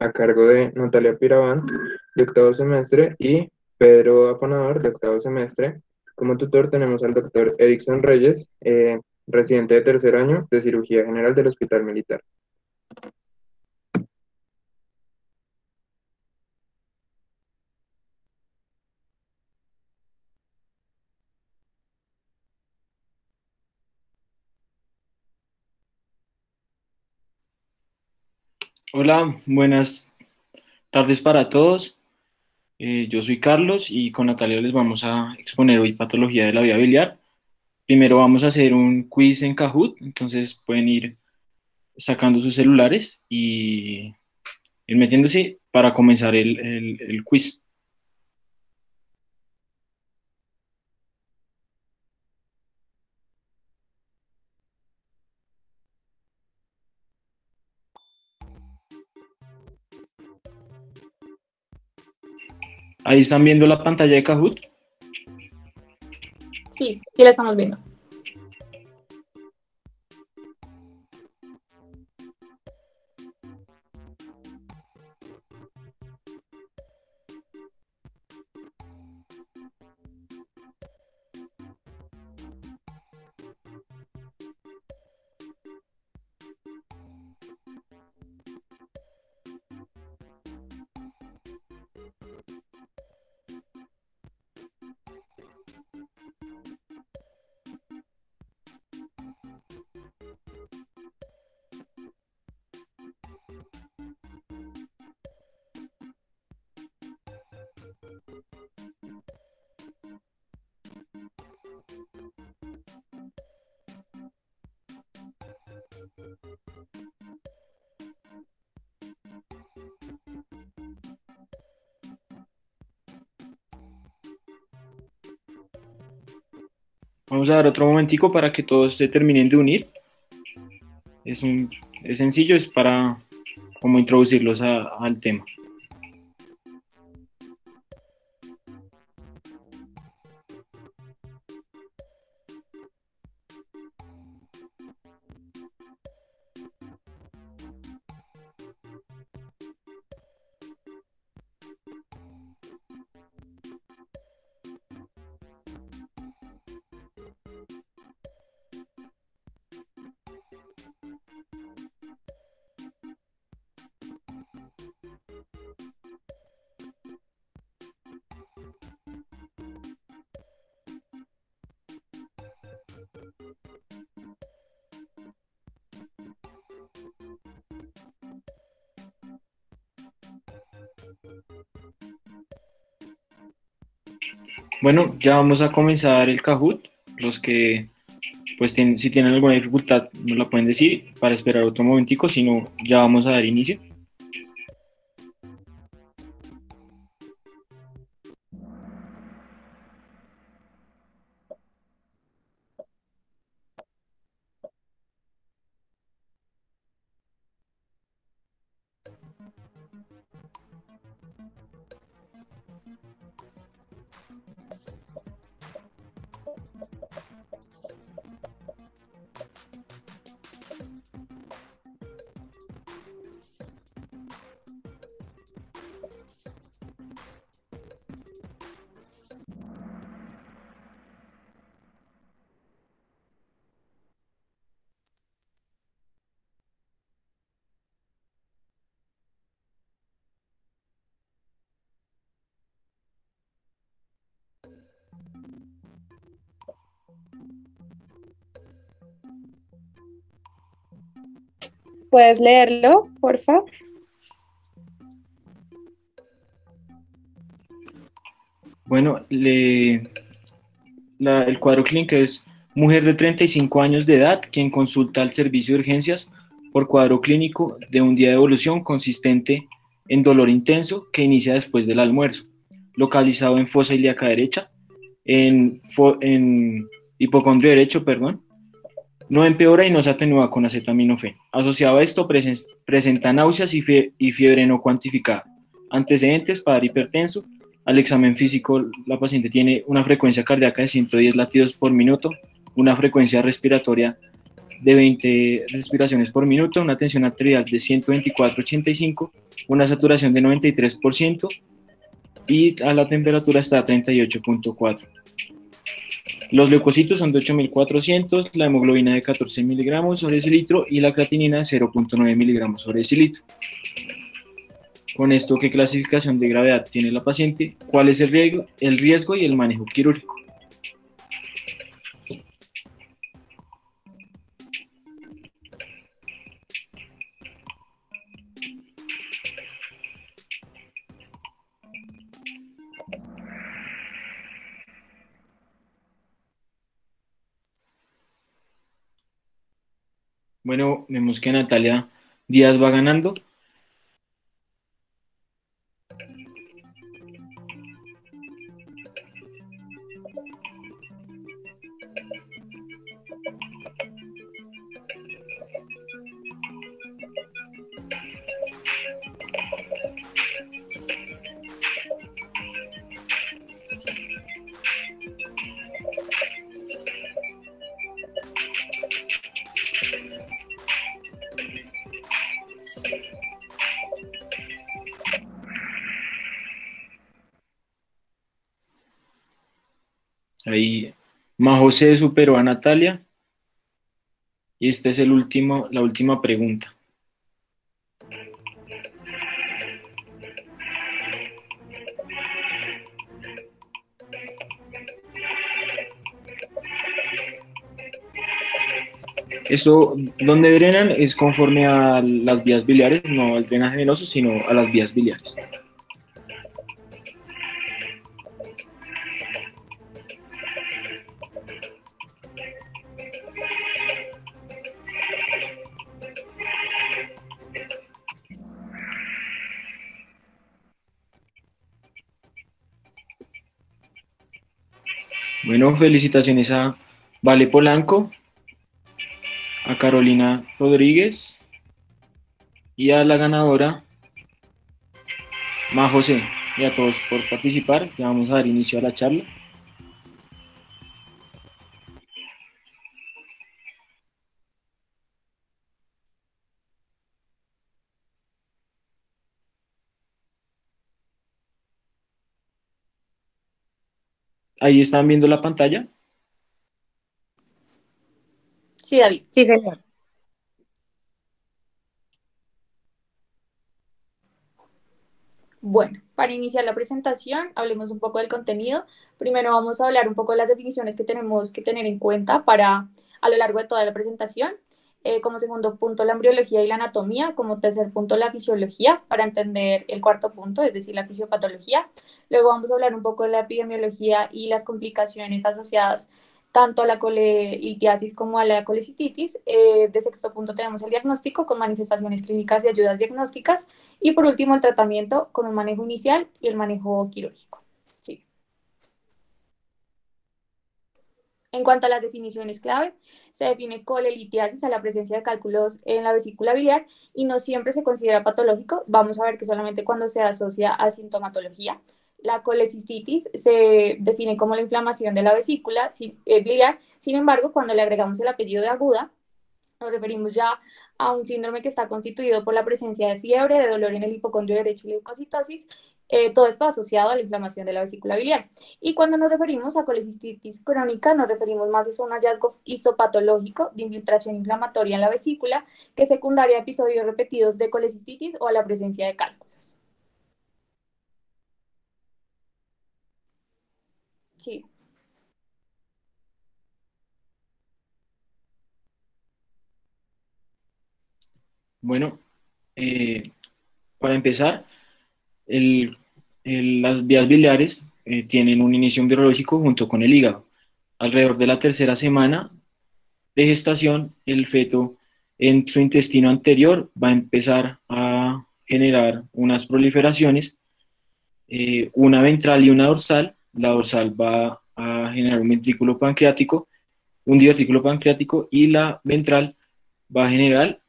a cargo de Natalia Piraván, de octavo semestre, y Pedro Afanador, de octavo semestre. Como tutor tenemos al doctor Erickson Reyes, residente de tercer año de Cirugía General del Hospital Militar. Hola, buenas tardes para todos. Yo soy Carlos y con Natalia les vamos a exponer hoy patología de la vía biliar. Primero vamos a hacer un quiz en Kahoot, entonces pueden ir sacando sus celulares y ir metiéndose para comenzar el quiz. Ahí están viendo la pantalla de Kahoot. Sí, sí la estamos viendo. Vamos a dar otro momentico para que todos se terminen de unir. Es sencillo, es para como introducirlos al tema. Bueno, ya vamos a comenzar el Kahoot. Los que pues si tienen alguna dificultad nos la pueden decir para esperar otro momentico, si no ya vamos a dar inicio. ¿Puedes leerlo, porfa? Bueno, el cuadro clínico es mujer de 35 años de edad quien consulta al servicio de urgencias por cuadro clínico de un día de evolución consistente en dolor intenso que inicia después del almuerzo, localizado en fosa ilíaca derecha, en hipocondrio derecho, perdón. No empeora y no se atenúa con acetaminofén. Asociado a esto, presenta náuseas y fiebre no cuantificada. Antecedentes: padre hipertenso. Al examen físico, la paciente tiene una frecuencia cardíaca de 110 latidos por minuto, una frecuencia respiratoria de 20 respiraciones por minuto, una tensión arterial de 124/85, una saturación de 93% y a la temperatura está a 38.4. Los leucocitos son de 8.400, la hemoglobina de 14 miligramos sobre decilitro y la creatinina de 0.9 miligramos sobre decilitro. Con esto, ¿qué clasificación de gravedad tiene la paciente? ¿Cuál es el riesgo y el manejo quirúrgico? Bueno, vemos que Natalia Díaz va ganando. Ahí Majosé superó a Natalia. Y esta es la última pregunta. Esto, donde drenan es conforme a las vías biliares, no al drenaje venoso, sino a las vías biliares. Bueno, felicitaciones a Vale Polanco, a Carolina Rodríguez y a la ganadora Majosé, y a todos por participar. Ya vamos a dar inicio a la charla. Ahí están viendo la pantalla. Sí, David. Sí, señor. Bueno, para iniciar la presentación, hablemos un poco del contenido. Primero vamos a hablar un poco de las definiciones que tenemos que tener en cuenta a lo largo de toda la presentación. Como segundo punto, la embriología y la anatomía. Como tercer punto, la fisiología, para entender el cuarto punto, es decir, la fisiopatología. Luego vamos a hablar un poco de la epidemiología y las complicaciones asociadas tanto a la colelitiasis como a la colecistitis. De sexto punto tenemos el diagnóstico con manifestaciones clínicas y ayudas diagnósticas. Y por último, el tratamiento con un manejo inicial y el manejo quirúrgico. Sí. En cuanto a las definiciones clave, se define colelitiasis a la presencia de cálculos en la vesícula biliar y no siempre se considera patológico. Vamos a ver que solamente cuando se asocia a sintomatología. La colecistitis se define como la inflamación de la vesícula biliar. Sin embargo, cuando le agregamos el apellido de aguda, nos referimos ya a un síndrome que está constituido por la presencia de fiebre, de dolor en el hipocondrio derecho y leucocitosis, todo esto asociado a la inflamación de la vesícula biliar. Y cuando nos referimos a colecistitis crónica, nos referimos más a un hallazgo histopatológico de infiltración inflamatoria en la vesícula, que es secundaria a episodios repetidos de colecistitis o a la presencia de cálculos. Sí. Bueno, para empezar, las vías biliares tienen un inicio embriológico junto con el hígado. Alrededor de la tercera semana de gestación, el feto en su intestino anterior va a empezar a generar unas proliferaciones, una ventral y una dorsal. La dorsal va a generar un ventrículo pancreático, un divertículo pancreático, y la ventral va a generar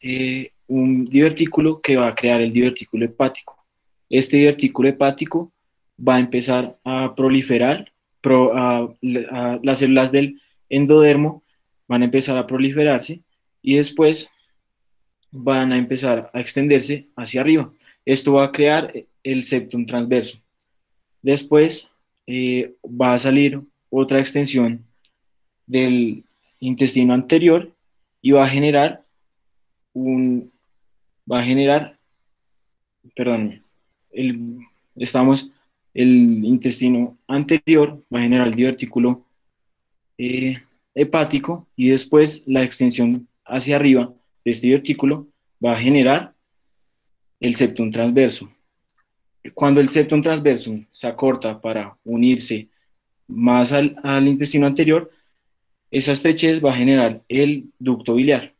un divertículo que va a crear el divertículo hepático. Este divertículo hepático va a empezar a proliferar, las células del endodermo van a empezar a proliferarse y después van a empezar a extenderse hacia arriba. Esto va a crear el septum transverso. Después va a salir otra extensión del intestino anterior y va a generar va a generar, perdón, el, estamos, el intestino anterior va a generar el divertículo eh, hepático, y después la extensión hacia arriba de este divertículo va a generar el septum transverso. Cuando el septum transverso se acorta para unirse más al intestino anterior, esa estrechez va a generar el ducto biliar.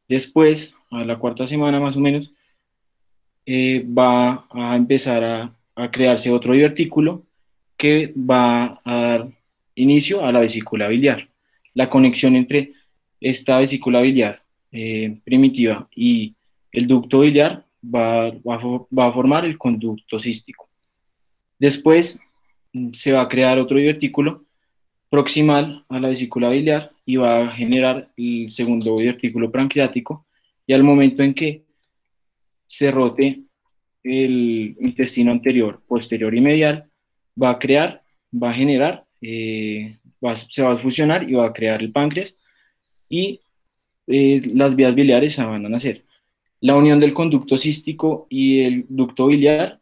Después, a la cuarta semana más o menos, va a empezar a crearse otro divertículo que va a dar inicio a la vesícula biliar. La conexión entre esta vesícula biliar primitiva y el ducto biliar va a formar el conducto cístico. Después se va a crear otro divertículo proximal a la vesícula biliar y va a generar el segundo divertículo pancreático, y al momento en que se rote el intestino anterior, posterior y medial, va a generar, se va a fusionar y va a crear el páncreas, y las vías biliares se van a nacer. La unión del conducto cístico y el ducto biliar,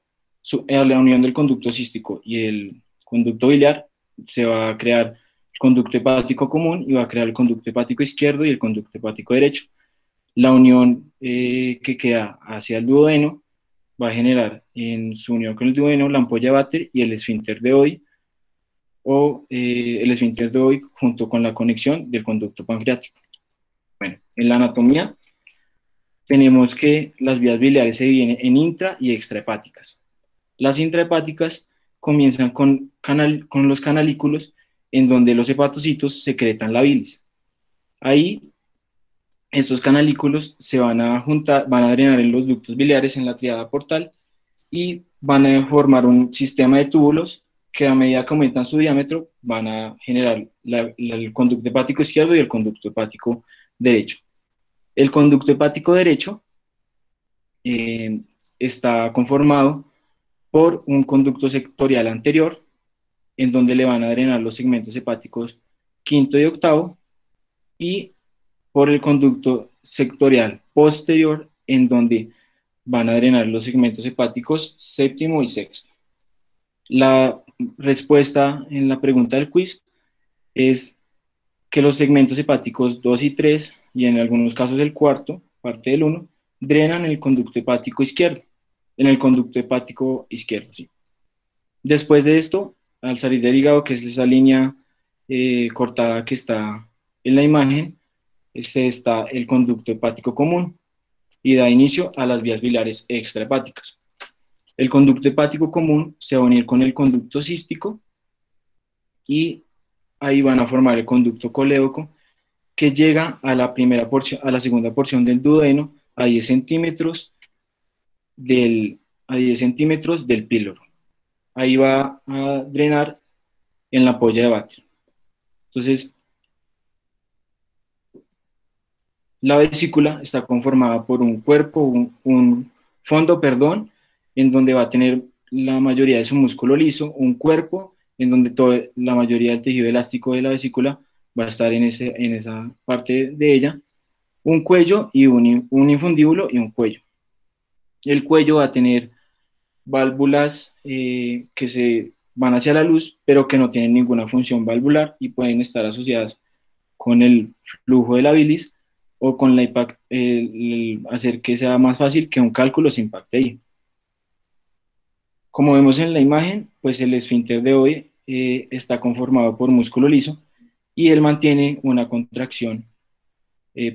la unión del conducto cístico y el conducto biliar, se va a crear el conducto hepático común y va a crear el conducto hepático izquierdo y el conducto hepático derecho. La unión que queda hacia el duodeno va a generar en su unión con el duodeno la ampolla de Vater y el esfínter de Oddi, o el esfínter de Oddi junto con la conexión del conducto pancreático. Bueno, en la anatomía tenemos que las vías biliares se dividen en intra y extrahepáticas. Las intrahepáticas comienzan con los canalículos, en donde los hepatocitos secretan la bilis. Ahí estos canalículos se van a juntar, van a drenar en los ductos biliares en la tríada portal y van a formar un sistema de túbulos que, a medida que aumentan su diámetro, van a generar el conducto hepático izquierdo y el conducto hepático derecho. El conducto hepático derecho está conformado por un conducto sectorial anterior, en donde le van a drenar los segmentos hepáticos quinto y octavo, y por el conducto sectorial posterior, en donde van a drenar los segmentos hepáticos séptimo y sexto. La respuesta en la pregunta del quiz es que los segmentos hepáticos 2 y 3, y en algunos casos el cuarto, parte del 1, drenan el conducto hepático izquierdo, en el conducto hepático izquierdo, sí. Después de esto, al salir del hígado, que es esa línea cortada que está en la imagen, está el conducto hepático común y da inicio a las vías biliares extrahepáticas. El conducto hepático común se va a unir con el conducto cístico y ahí van a formar el conducto colédoco, que llega a la segunda porción del duodeno a 10 centímetros del píloro. Ahí va a drenar en la ampolla de Vater. Entonces, la vesícula está conformada por un cuerpo, un fondo, perdón, en donde va a tener la mayoría de su músculo liso, un cuerpo en donde la mayoría del tejido elástico de la vesícula va a estar en esa parte de ella, un cuello y un infundíbulo y un cuello. El cuello va a tener válvulas que se van hacia la luz, pero que no tienen ninguna función valvular y pueden estar asociadas con el flujo de la bilis o con hacer que sea más fácil que un cálculo se impacte ahí. Como vemos en la imagen, pues el esfínter de Oddi está conformado por músculo liso y él mantiene una contracción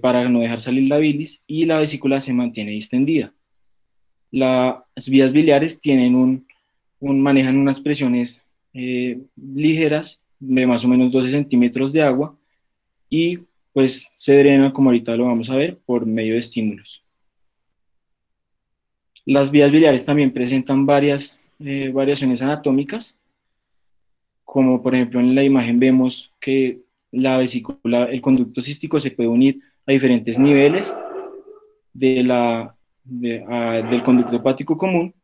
para no dejar salir la bilis, y la vesícula se mantiene distendida. Las vías biliares manejan unas presiones ligeras de más o menos 12 centímetros de agua, y pues se drena, como ahorita lo vamos a ver, por medio de estímulos. Las vías biliares también presentan varias variaciones anatómicas, como por ejemplo en la imagen vemos que la vesícula, el conducto cístico se puede unir a diferentes niveles del conducto hepático común,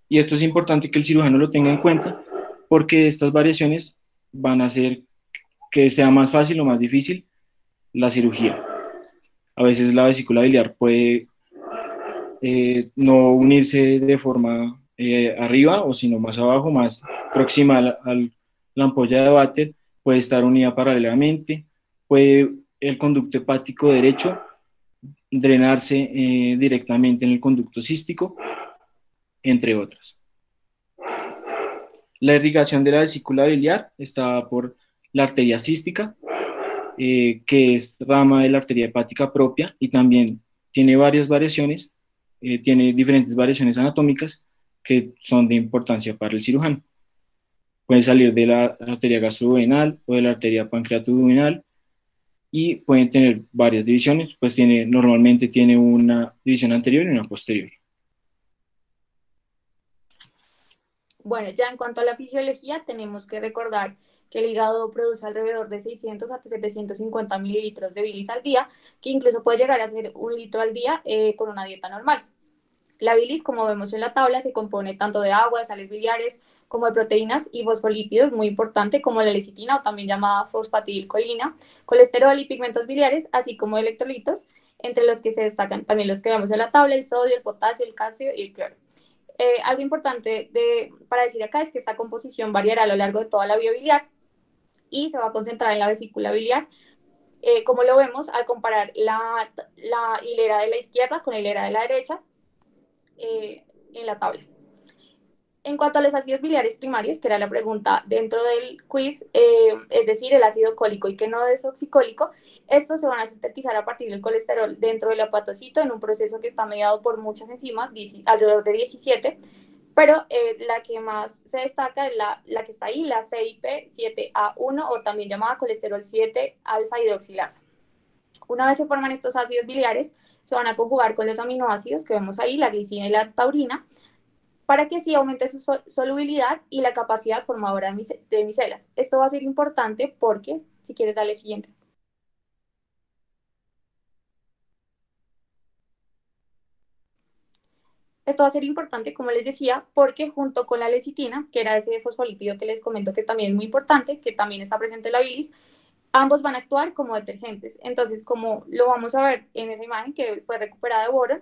y esto es importante que el cirujano lo tenga en cuenta porque estas variaciones van a hacer que sea más fácil o más difícil la cirugía. A veces la vesícula biliar puede no unirse de forma arriba o sino más abajo, más proximal a la ampolla de Vater, puede estar unida paralelamente, puede el conducto hepático derecho drenarse directamente en el conducto cístico, entre otras. La irrigación de la vesícula biliar está por la arteria cística, que es rama de la arteria hepática propia y también tiene varias variaciones, tiene diferentes variaciones anatómicas que son de importancia para el cirujano. Pueden salir de la arteria gastroduodenal o de la arteria pancreatoduodenal y pueden tener varias divisiones, pues normalmente tiene una división anterior y una posterior. Bueno, ya en cuanto a la fisiología, tenemos que recordar que el hígado produce alrededor de 600 a 750 mililitros de bilis al día, que incluso puede llegar a ser 1 litro al día con una dieta normal. La bilis, como vemos en la tabla, se compone tanto de agua, de sales biliares, como de proteínas y fosfolípidos, muy importante, como la lecitina o también llamada fosfatidilcolina, colesterol y pigmentos biliares, así como electrolitos, entre los que se destacan también los que vemos en la tabla, el sodio, el potasio, el calcio y el cloro. Algo importante para decir acá es que esta composición variará a lo largo de toda la vía biliar y se va a concentrar en la vesícula biliar, como lo vemos al comparar la hilera de la izquierda con la hilera de la derecha en la tabla. En cuanto a los ácidos biliares primarios, que era la pregunta dentro del quiz, es decir, el ácido cólico y que no desoxicólico, estos se van a sintetizar a partir del colesterol dentro del hepatocito en un proceso que está mediado por muchas enzimas, alrededor de 17, pero la que más se destaca es la que está ahí, la CYP7A1 o también llamada colesterol 7 alfa hidroxilasa. Una vez se forman estos ácidos biliares, se van a conjugar con los aminoácidos que vemos ahí, la glicina y la taurina, para que así aumente su solubilidad y la capacidad formadora de micelas. Esto va a ser importante porque, si quieres darle siguiente. Esto va a ser importante, como les decía, porque junto con la lecitina, que era ese fosfolípido que les comento que también es muy importante, que también está presente en la bilis, ambos van a actuar como detergentes. Entonces, como lo vamos a ver en esa imagen que fue recuperada de Boron,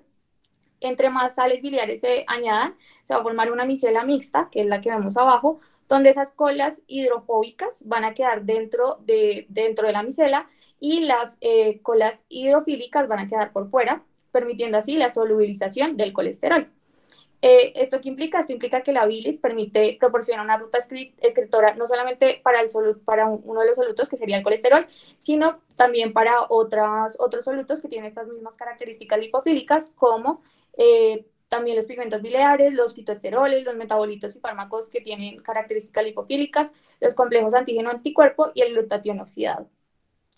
entre más sales biliares se añadan, se va a formar una micela mixta, que es la que vemos abajo, donde esas colas hidrofóbicas van a quedar dentro de la micela y las colas hidrofílicas van a quedar por fuera, permitiendo así la solubilización del colesterol. ¿Esto qué implica? Esto implica que la bilis proporciona una ruta excretora no solamente para uno de los solutos, que sería el colesterol, sino también para otros solutos que tienen estas mismas características lipofílicas, como también los pigmentos biliares, los fitoesteroles, los metabolitos y fármacos que tienen características lipofílicas, los complejos antígeno-anticuerpo y el glutatión oxidado.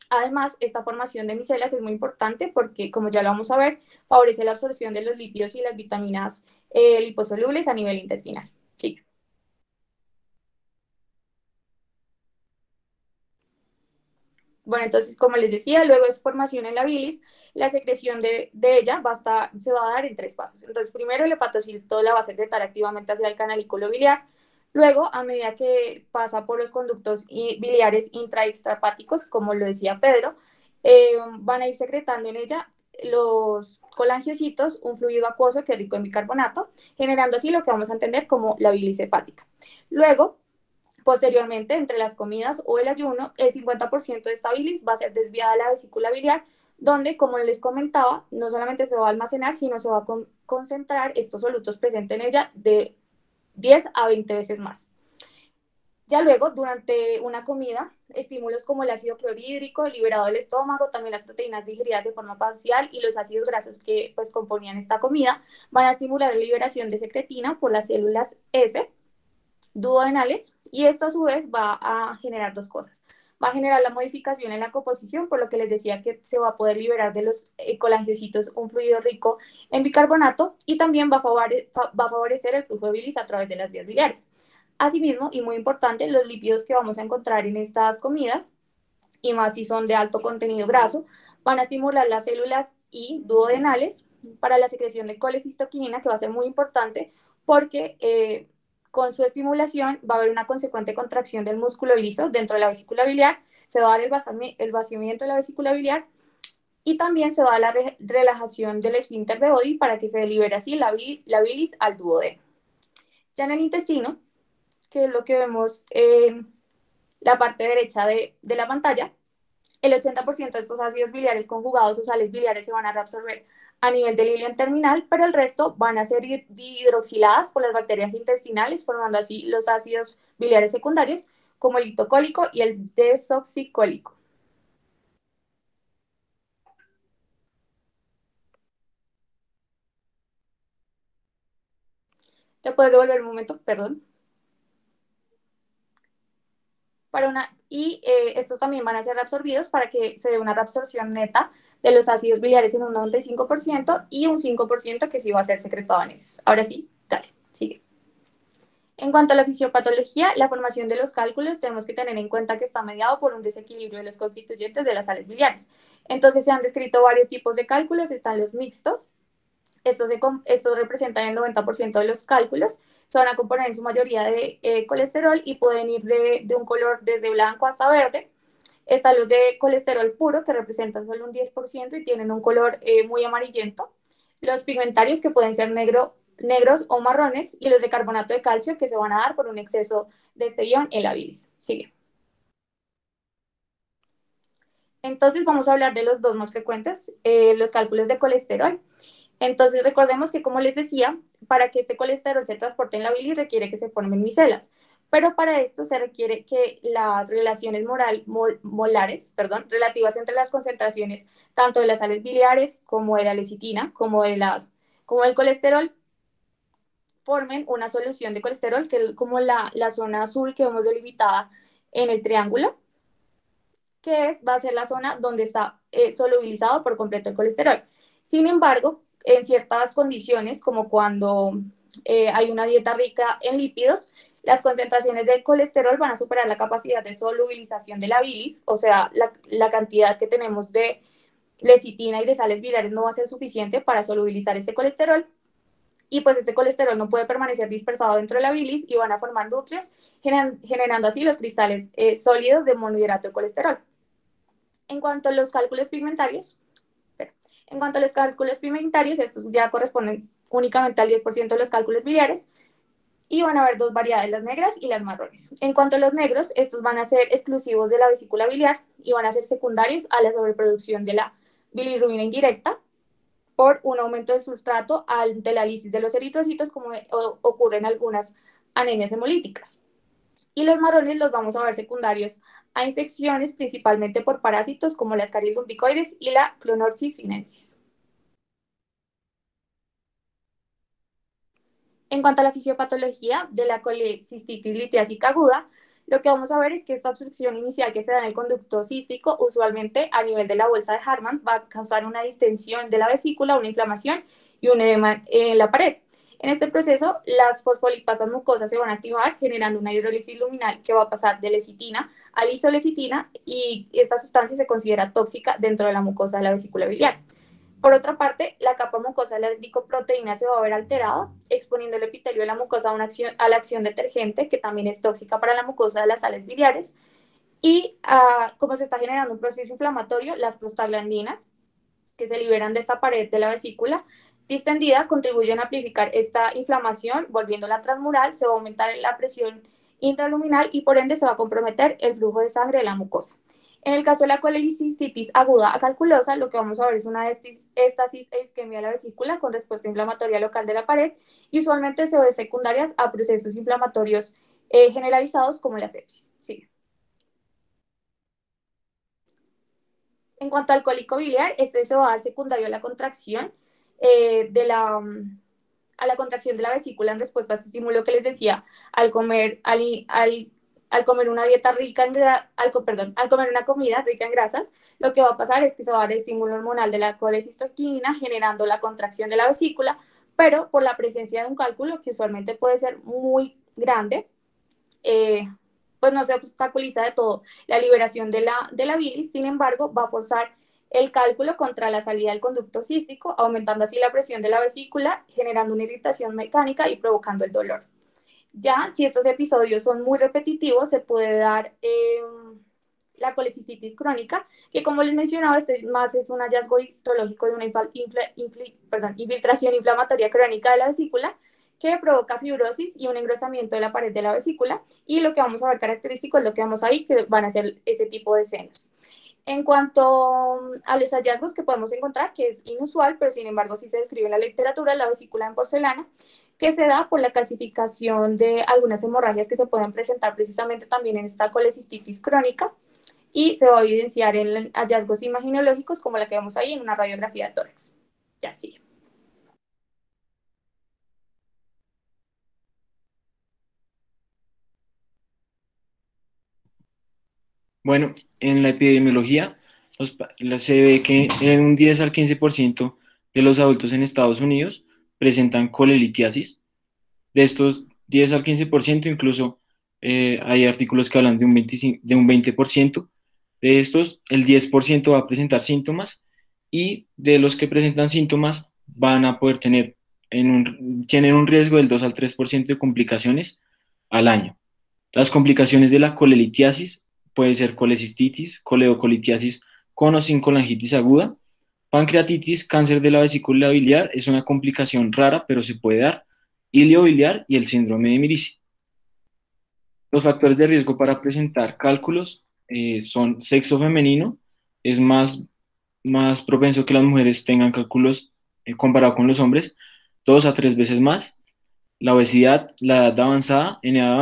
Además, esta formación de micelas es muy importante porque, como ya lo vamos a ver, favorece la absorción de los lípidos y las vitaminas liposolubles a nivel intestinal. Sí. Bueno, entonces, como les decía, luego de su formación en la bilis, la secreción de ella se va a dar en 3 pasos. Entonces, primero el hepatocito la va a secretar activamente hacia el canalículo biliar. Luego, a medida que pasa por los conductos biliares intra y extrahepáticos, como lo decía Pedro, van a ir secretando en ella los colangiocitos, un fluido acuoso que es rico en bicarbonato, generando así lo que vamos a entender como la bilis hepática. Luego, posteriormente, entre las comidas o el ayuno, el 50% de esta bilis va a ser desviada a la vesícula biliar, donde, como les comentaba, no solamente se va a almacenar, sino se va a concentrar estos solutos presentes en ella de 10 a 20 veces más. Ya luego, durante una comida, estímulos como el ácido clorhídrico liberado del estómago, también las proteínas digeridas de forma parcial y los ácidos grasos que pues componían esta comida van a estimular la liberación de secretina por las células S duodenales, y esto a su vez va a generar 2 cosas. Va a generar la modificación en la composición, por lo que les decía que se va a poder liberar de los colangiocitos un fluido rico en bicarbonato, y también va a favorecer el flujo de bilis a través de las vías biliares. Asimismo, y muy importante, los lípidos que vamos a encontrar en estas comidas, y más si son de alto contenido graso, van a estimular las células I duodenales para la secreción de colecistoquinina, que va a ser muy importante porque con su estimulación va a haber una consecuente contracción del músculo liso dentro de la vesícula biliar, se va a dar el vaciamiento de la vesícula biliar y también se va a dar la relajación del esfínter de Body para que se libere así la bilis al duodeno. Ya en el intestino, que es lo que vemos en la parte derecha de la pantalla, el 80% de estos ácidos biliares conjugados o sales biliares se van a reabsorber a nivel del ileón terminal, pero el resto van a ser dihidroxiladas por las bacterias intestinales, formando así los ácidos biliares secundarios, como el litocólico y el desoxicólico. ¿Te puedes devolver un momento? Perdón. Estos también van a ser reabsorbidos para que se dé una reabsorción neta de los ácidos biliares en un 95% y un 5% que sí va a ser secretado en heces. Ahora sí, dale, sigue. En cuanto a la fisiopatología, la formación de los cálculos tenemos que tener en cuenta que está mediado por un desequilibrio de los constituyentes de las sales biliares. Entonces se han descrito varios tipos de cálculos, están los mixtos, estos representan el 90% de los cálculos, se van a componer en su mayoría de colesterol y pueden ir de un color desde blanco hasta verde. Están los de colesterol puro, que representan solo un 10% y tienen un color muy amarillento. Los pigmentarios, que pueden ser negros o marrones, y los de carbonato de calcio, que se van a dar por un exceso de este ion en la bilis. Sigue. Entonces vamos a hablar de los dos más frecuentes, los cálculos de colesterol. Entonces recordemos que, como les decía, para que este colesterol se transporte en la bilis requiere que se formen micelas, pero para esto se requiere que las relaciones molares, relativas entre las concentraciones tanto de las sales biliares como de la lecitina, como del colesterol, formen una solución de colesterol, que es como la zona azul que vemos delimitada en el triángulo, va a ser la zona donde está solubilizado por completo el colesterol. Sin embargo, en ciertas condiciones, como cuando hay una dieta rica en lípidos, las concentraciones del colesterol van a superar la capacidad de solubilización de la bilis, o sea, la cantidad que tenemos de lecitina y de sales biliares no va a ser suficiente para solubilizar este colesterol, y pues este colesterol no puede permanecer dispersado dentro de la bilis y van a formar núcleos, generando así los cristales sólidos de monohidrato de colesterol. En cuanto a los cálculos pigmentarios, estos ya corresponden únicamente al 10% de los cálculos biliares y van a haber dos variedades, las negras y las marrones. En cuanto a los negros, estos van a ser exclusivos de la vesícula biliar y van a ser secundarios a la sobreproducción de la bilirrubina indirecta por un aumento del sustrato ante la lisis de los eritrocitos, como ocurre en algunas anemias hemolíticas. Y los marrones los vamos a ver secundarios a infecciones, principalmente por parásitos como la Ascaris lumbricoides y la Clonorchis sinensis. En cuanto a la fisiopatología de la colecistitis litiásica aguda, lo que vamos a ver es que esta obstrucción inicial que se da en el conducto cístico, usualmente a nivel de la bolsa de Hartmann, va a causar una distensión de la vesícula, una inflamación y un edema en la pared. En este proceso, las fosfolipasas mucosas se van a activar, generando una hidrólisis luminal que va a pasar de lecitina a isolecitina, y esta sustancia se considera tóxica dentro de la mucosa de la vesícula biliar. Por otra parte, la capa mucosa de la glicoproteína se va a ver alterada, exponiendo el epitelio de la mucosa a la acción detergente, que también es tóxica para la mucosa de las sales biliares. Y como se está generando un proceso inflamatorio, las prostaglandinas, que se liberan de esta pared de la vesícula distendida, contribuyen a amplificar esta inflamación, volviéndola transmural, se va a aumentar la presión intraluminal y por ende se va a comprometer el flujo de sangre de la mucosa. En el caso de la colecistitis aguda acalculosa, lo que vamos a ver es una éstasis e isquemia de la vesícula con respuesta inflamatoria local de la pared, y usualmente se ve secundarias a procesos inflamatorios generalizados como la sepsis. Sí. En cuanto al cólico biliar, este se va a dar secundario a la contracción a la contracción de la vesícula en respuesta a ese estímulo que les decía, al comer una dieta rica al comer una comida rica en grasas, lo que va a pasar es que se va a dar estímulo hormonal de la colecistoquina, generando la contracción de la vesícula, pero por la presencia de un cálculo que usualmente puede ser muy grande, pues no se obstaculiza de todo la liberación de la bilis. Sin embargo, va a forzar el cálculo contra la salida del conducto cístico, aumentando así la presión de la vesícula, generando una irritación mecánica y provocando el dolor. Ya, si estos episodios son muy repetitivos, se puede dar la colecistitis crónica, que como les mencionaba, este más es un hallazgo histológico de una infiltración inflamatoria crónica de la vesícula, que provoca fibrosis y un engrosamiento de la pared de la vesícula, y lo que vamos a ver característico es lo que vemos ahí, que van a ser ese tipo de senos. En cuanto a los hallazgos que podemos encontrar, que es inusual, pero sin embargo sí se describe en la literatura, la vesícula en porcelana, que se da por la calcificación de algunas hemorragias que se pueden presentar precisamente también en esta colecistitis crónica, y se va a evidenciar en hallazgos imaginológicos como la que vemos ahí en una radiografía de tórax. Ya sigue. Bueno, en la epidemiología se ve que en un 10 al 15% de los adultos en Estados Unidos presentan colelitiasis. De estos 10 al 15%, incluso hay artículos que hablan de un 25 de un 20%. De estos, el 10% va a presentar síntomas, y de los que presentan síntomas van a poder tienen un riesgo del 2 al 3% de complicaciones al año. Las complicaciones de la colelitiasis pueden ser colecistitis, coleocolitiasis con o sin colangitis aguda, pancreatitis, cáncer de la vesícula biliar, es una complicación rara, pero se puede dar, ilio biliar y el síndrome de Mirici. Los factores de riesgo para presentar cálculos son sexo femenino, es más propenso que las mujeres tengan cálculos comparado con los hombres, 2 a 3 veces más. La obesidad, la edad avanzada, en edad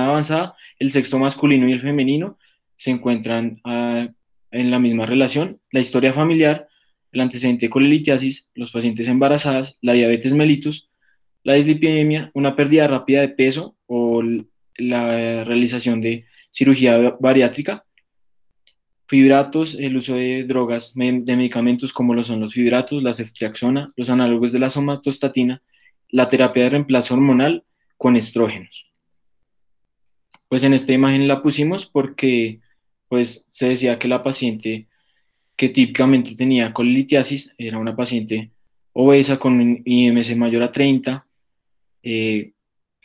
avanzada, el sexo masculino y el femenino se encuentran en la misma relación. La historia familiar, el antecedente de colelitiasis, los pacientes embarazadas, la diabetes mellitus, la dislipidemia, una pérdida rápida de peso o la realización de cirugía bariátrica, fibratos, el uso de drogas, de medicamentos como lo son los fibratos, la ceftriaxona, los análogos de la somatostatina, la terapia de reemplazo hormonal con estrógenos. Pues en esta imagen la pusimos porque pues se decía que la paciente que típicamente tenía colelitiasis era una paciente obesa con un IMC mayor a 30,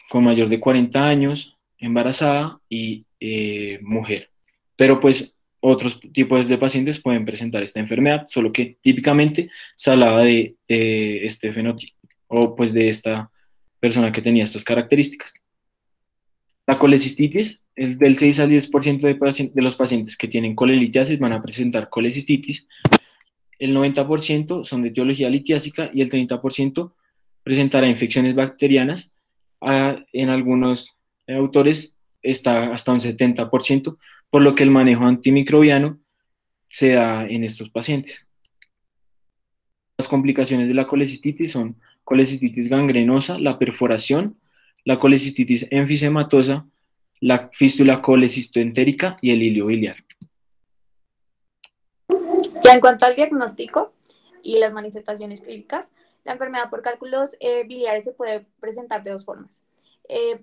con mayor de 40 años, embarazada y mujer. Pero pues otros tipos de pacientes pueden presentar esta enfermedad, solo que típicamente se hablaba de este fenotipo o pues de esta persona que tenía estas características. La colecistitis, el del 6 al 10% de los pacientes que tienen colelitiasis van a presentar colecistitis, el 90% son de etiología litiásica y el 30% presentará infecciones bacterianas. En algunos autores está hasta un 70%, por lo que el manejo antimicrobiano se da en estos pacientes. Las complicaciones de la colecistitis son colecistitis gangrenosa, la perforación, la colecistitis enfisematosa, la fístula colecistoentérica y el hilio biliar. Ya en cuanto al diagnóstico y las manifestaciones clínicas, la enfermedad por cálculos biliares se puede presentar de dos formas.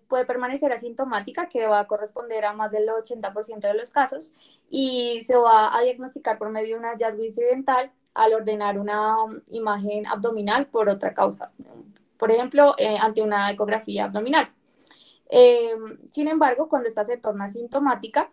Puede permanecer asintomática, que va a corresponder a más del 80% de los casos, y se va a diagnosticar por medio de un hallazgo incidental al ordenar una imagen abdominal por otra causa, por ejemplo, ante una ecografía abdominal. Sin embargo, cuando esta se torna asintomática,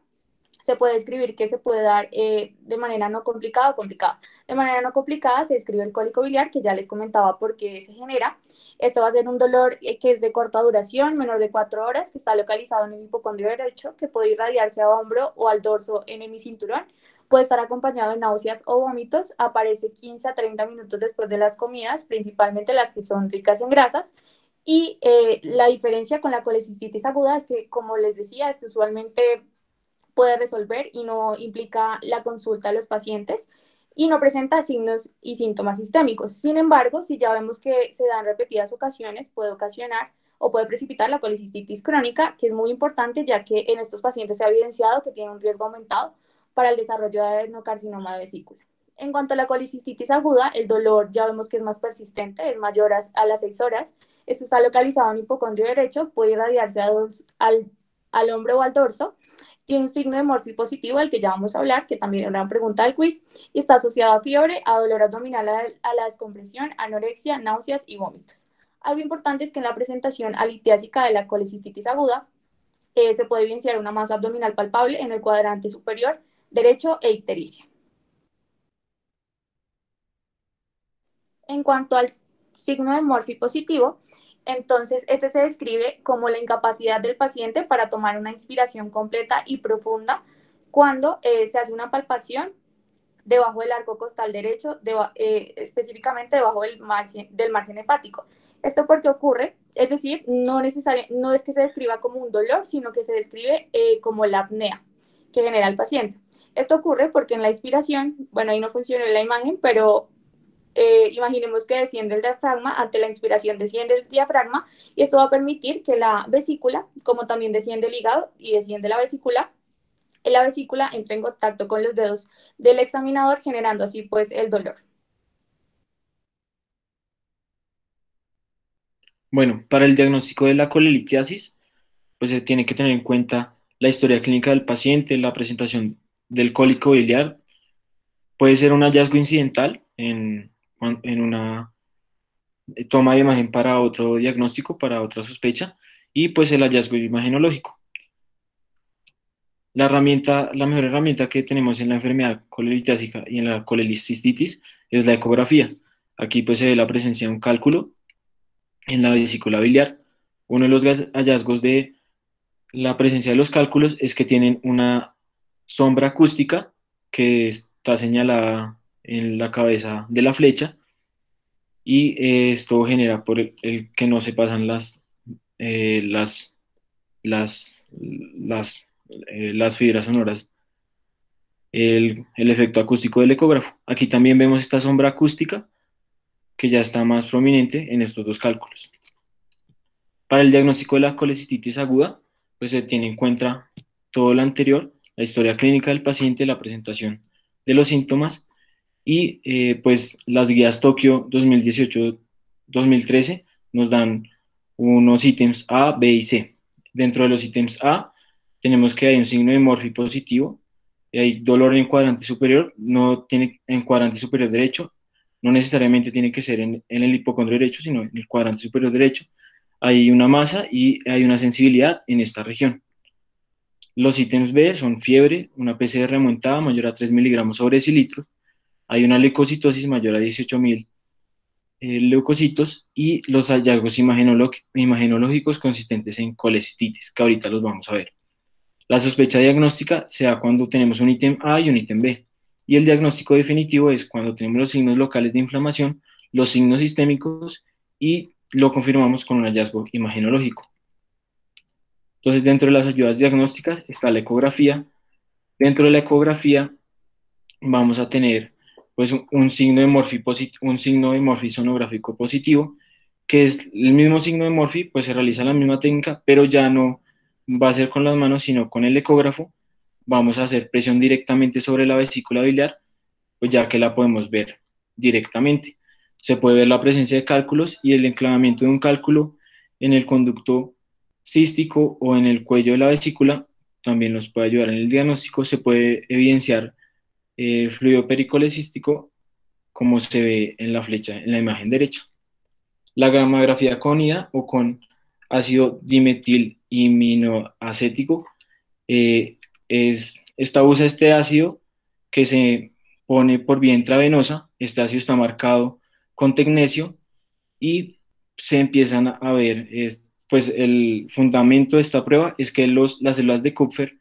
se puede describir que se puede dar de manera no complicada o complicada. De manera no complicada se describe el cólico biliar, que ya les comentaba por qué se genera. Esto va a ser un dolor que es de corta duración, menor de 4 horas, que está localizado en el hipocondrio derecho, que puede irradiarse a hombro o al dorso en hemicinturón. Puede estar acompañado de náuseas o vómitos. Aparece 15 a 30 minutos después de las comidas, principalmente las que son ricas en grasas. Y la diferencia con la colecistitis aguda es que, como les decía, esto usualmente puede resolver y no implica la consulta de los pacientes y no presenta signos y síntomas sistémicos. Sin embargo, si ya vemos que se da en repetidas ocasiones, puede ocasionar o puede precipitar la colecistitis crónica, que es muy importante ya que en estos pacientes se ha evidenciado que tiene un riesgo aumentado para el desarrollo de adenocarcinoma de vesícula. En cuanto a la colecistitis aguda, el dolor ya vemos que es más persistente, es mayor a las 6 horas. Este está localizado en el hipocondrio derecho, puede irradiarse al hombro o al dorso, tiene un signo de Murphy positivo, del que ya vamos a hablar, que también era una pregunta del quiz, y está asociado a fiebre, a dolor abdominal, a la descompresión, anorexia, náuseas y vómitos. Algo importante es que en la presentación alitiásica de la colecistitis aguda se puede evidenciar una masa abdominal palpable en el cuadrante superior derecho e ictericia. En cuanto al signo de Murphy positivo, entonces este se describe como la incapacidad del paciente para tomar una inspiración completa y profunda cuando se hace una palpación debajo del arco costal derecho, específicamente debajo del margen hepático. ¿Esto por qué ocurre? Es decir, no es que se describa como un dolor, sino que se describe como la apnea que genera el paciente. Esto ocurre porque en la inspiración, bueno, ahí no funciona la imagen, pero imaginemos que desciende el diafragma, ante la inspiración desciende el diafragma, y esto va a permitir que la vesícula, como también desciende el hígado y desciende la vesícula entra en contacto con los dedos del examinador, generando así pues el dolor. Bueno, para el diagnóstico de la colelitiasis, pues se tiene que tener en cuenta la historia clínica del paciente, la presentación del cólico biliar. Puede ser un hallazgo incidental en una toma de imagen para otro diagnóstico, para otra sospecha, y pues el hallazgo imagenológico. La mejor herramienta que tenemos en la enfermedad colelitiásica y en la colelicistitis es la ecografía. Aquí pues se ve la presencia de un cálculo en la vesícula biliar. Uno de los hallazgos de la presencia de los cálculos es que tienen una sombra acústica que está señalada en la cabeza de la flecha, y esto genera por el que no se pasan eh, las, las fibras sonoras, el efecto acústico del ecógrafo. Aquí también vemos esta sombra acústica que ya está más prominente en estos dos cálculos. Para el diagnóstico de la colecistitis aguda, pues se tiene en cuenta todo lo anterior, la historia clínica del paciente, la presentación de los síntomas y pues las guías Tokio 2018-2013 nos dan unos ítems A, B y C. Dentro de los ítems A tenemos que hay un signo de Murphy positivo, y hay dolor en cuadrante superior, no tiene en cuadrante superior derecho, no necesariamente tiene que ser en el hipocondrio derecho, sino en el cuadrante superior derecho. Hay una masa y hay una sensibilidad en esta región. Los ítems B son fiebre, una PCR aumentada mayor a 3 miligramos sobre decilitro, hay una leucocitosis mayor a 18.000 leucocitos y los hallazgos imagenológicos consistentes en colecistitis, que ahorita los vamos a ver. La sospecha diagnóstica se da cuando tenemos un ítem A y un ítem B, y el diagnóstico definitivo es cuando tenemos los signos locales de inflamación, los signos sistémicos y lo confirmamos con un hallazgo imagenológico. Entonces, dentro de las ayudas diagnósticas está la ecografía. Dentro de la ecografía vamos a tener pues un signo de Murphy sonográfico positivo, que es el mismo signo de Murphy, pues se realiza la misma técnica, pero ya no va a ser con las manos, sino con el ecógrafo. Vamos a hacer presión directamente sobre la vesícula biliar, pues ya que la podemos ver directamente. Se puede ver la presencia de cálculos y el enclavamiento de un cálculo en el conducto cístico o en el cuello de la vesícula también nos puede ayudar en el diagnóstico. Se puede evidenciar fluido pericolecístico, como se ve en la flecha en la imagen derecha. La gammagrafía con IDA o con ácido dimetil-iminoacético esta usa este ácido que se pone por vía intravenosa. Este ácido está marcado con tecnesio y se empiezan a ver, pues el fundamento de esta prueba es que las células de Kupffer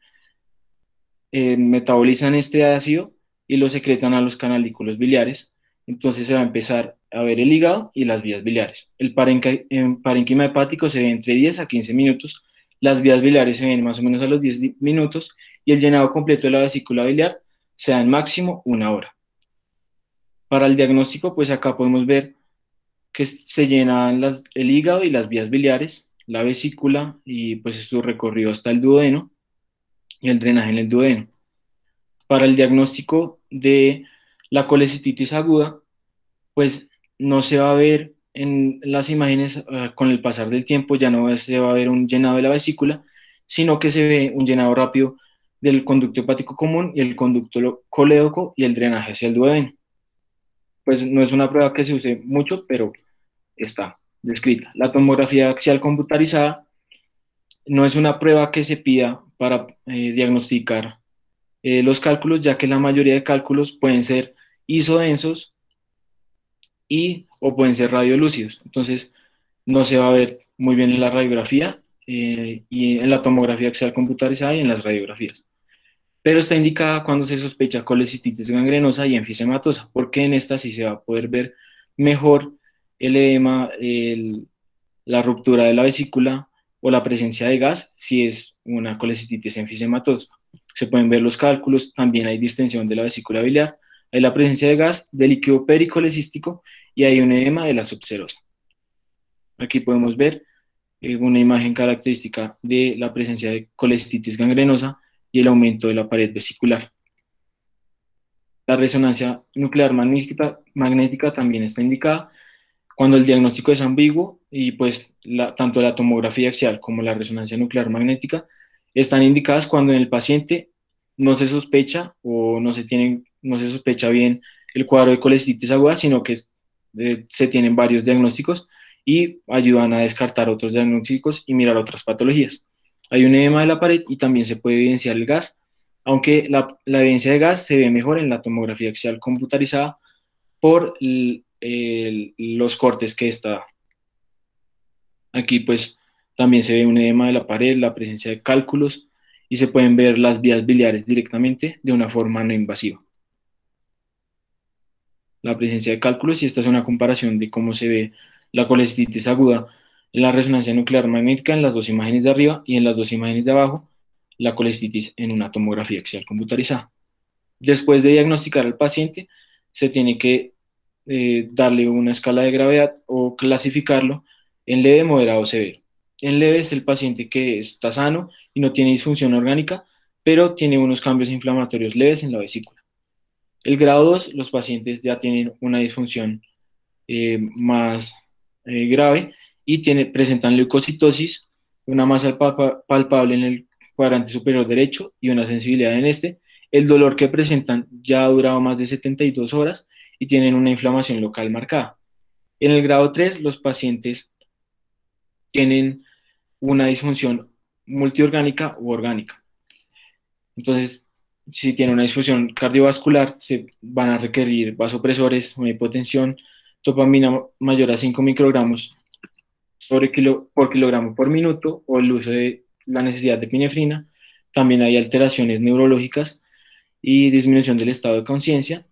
metabolizan este ácido y lo secretan a los canalículos biliares. Entonces se va a empezar a ver el hígado y las vías biliares. El parénquima hepático se ve entre 10 a 15 minutos, las vías biliares se ven más o menos a los 10 minutos y el llenado completo de la vesícula biliar se da en máximo 1 hora. Para el diagnóstico, pues acá podemos ver que se llenan el hígado y las vías biliares, la vesícula y pues su recorrido hasta el duodeno y el drenaje en el duodeno. Para el diagnóstico de la colecistitis aguda, pues no se va a ver en las imágenes con el pasar del tiempo, ya no se va a ver un llenado de la vesícula, sino que se ve un llenado rápido del conducto hepático común y el conducto colédoco y el drenaje hacia el duodeno. Pues no es una prueba que se use mucho, pero está descrita. La tomografía axial computarizada no es una prueba que se pida para diagnosticar los cálculos, ya que la mayoría de cálculos pueden ser isodensos y o pueden ser radiolúcidos. Entonces, no se va a ver muy bien en la radiografía y en la tomografía axial computarizada y en las radiografías. Pero está indicada cuando se sospecha colecistitis gangrenosa y enfisematosa, porque en esta sí se va a poder ver mejor el edema, la ruptura de la vesícula o la presencia de gas si es una colecistitis enfisematosa. Se pueden ver los cálculos, también hay distensión de la vesícula biliar, hay la presencia de gas, de líquido pericolecístico y hay un edema de la subserosa. Aquí podemos ver una imagen característica de la presencia de colecistitis gangrenosa y el aumento de la pared vesicular. La resonancia nuclear magnética también está indicada cuando el diagnóstico es ambiguo y pues tanto la tomografía axial como la resonancia nuclear magnética están indicadas cuando en el paciente no se sospecha o no se sospecha bien el cuadro de colecistitis aguda, sino que se tienen varios diagnósticos y ayudan a descartar otros diagnósticos y mirar otras patologías. Hay un edema de la pared y también se puede evidenciar el gas, aunque la evidencia de gas se ve mejor en la tomografía axial computarizada por los cortes que está. Aquí pues también se ve un edema de la pared, la presencia de cálculos y se pueden ver las vías biliares directamente de una forma no invasiva. La presencia de cálculos y esta es una comparación de cómo se ve la colecistitis aguda en la resonancia nuclear magnética en las dos imágenes de arriba y en las dos imágenes de abajo, la colecistitis en una tomografía axial computarizada. Después de diagnosticar al paciente, se tiene que darle una escala de gravedad o clasificarlo en leve, moderado o severo. En leve es el paciente que está sano y no tiene disfunción orgánica, pero tiene unos cambios inflamatorios leves en la vesícula. El grado 2, los pacientes ya tienen una disfunción más grave y presentan leucocitosis, una masa palpable en el cuadrante superior derecho y una sensibilidad en este. El dolor que presentan ya ha durado más de 72 horas y tienen una inflamación local marcada. En el grado 3, los pacientes tienen una disfunción multiorgánica u orgánica. Entonces, si tienen una disfunción cardiovascular, se van a requerir vasopresores, una hipotensión, dopamina mayor a 5 microgramos por kilogramo por minuto o el uso de la necesidad de epinefrina. También hay alteraciones neurológicas y disminución del estado de conciencia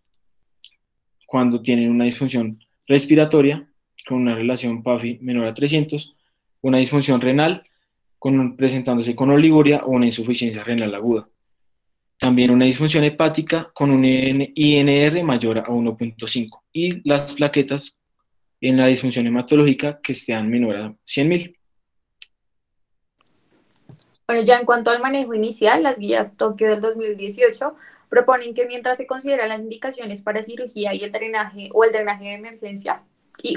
cuando tienen una disfunción respiratoria con una relación PAFI menor a 300, una disfunción renal presentándose con oliguria o una insuficiencia renal aguda. También una disfunción hepática con un INR mayor a 1.5 y las plaquetas en la disfunción hematológica que sean menor a 100.000. Bueno, ya en cuanto al manejo inicial, las guías Tokio del 2018 proponen que mientras se consideran las indicaciones para cirugía y el drenaje o el drenaje de emergencia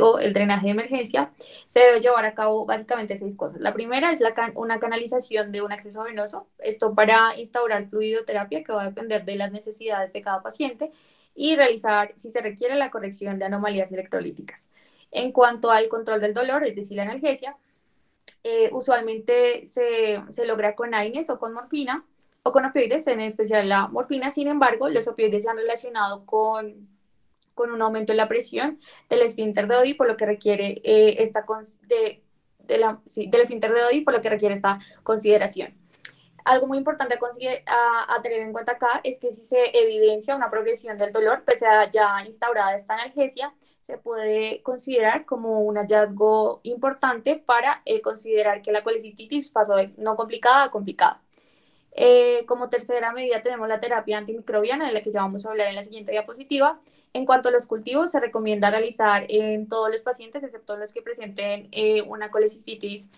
o el drenaje de emergencia, se debe llevar a cabo básicamente 6 cosas. La primera es una canalización de un acceso venoso, esto para instaurar fluidoterapia que va a depender de las necesidades de cada paciente y realizar, si se requiere, la corrección de anomalías electrolíticas. En cuanto al control del dolor, es decir, la analgesia, usualmente se logra con AINES o con morfina o con opioides, en especial la morfina. Sin embargo, los opioides se han relacionado con un aumento en la presión del esfínter de Oddi, por lo que requiere del esfínter de Oddi, por lo que requiere esta consideración. Algo muy importante a tener en cuenta acá es que si se evidencia una progresión del dolor, pese a ya instaurada esta analgesia, se puede considerar como un hallazgo importante para considerar que la colecistitis pasó de no complicada a complicada. Como tercera medida tenemos la terapia antimicrobiana, de la que ya vamos a hablar en la siguiente diapositiva. En cuanto a los cultivos, se recomienda realizar en todos los pacientes, excepto los que presenten una colecistitis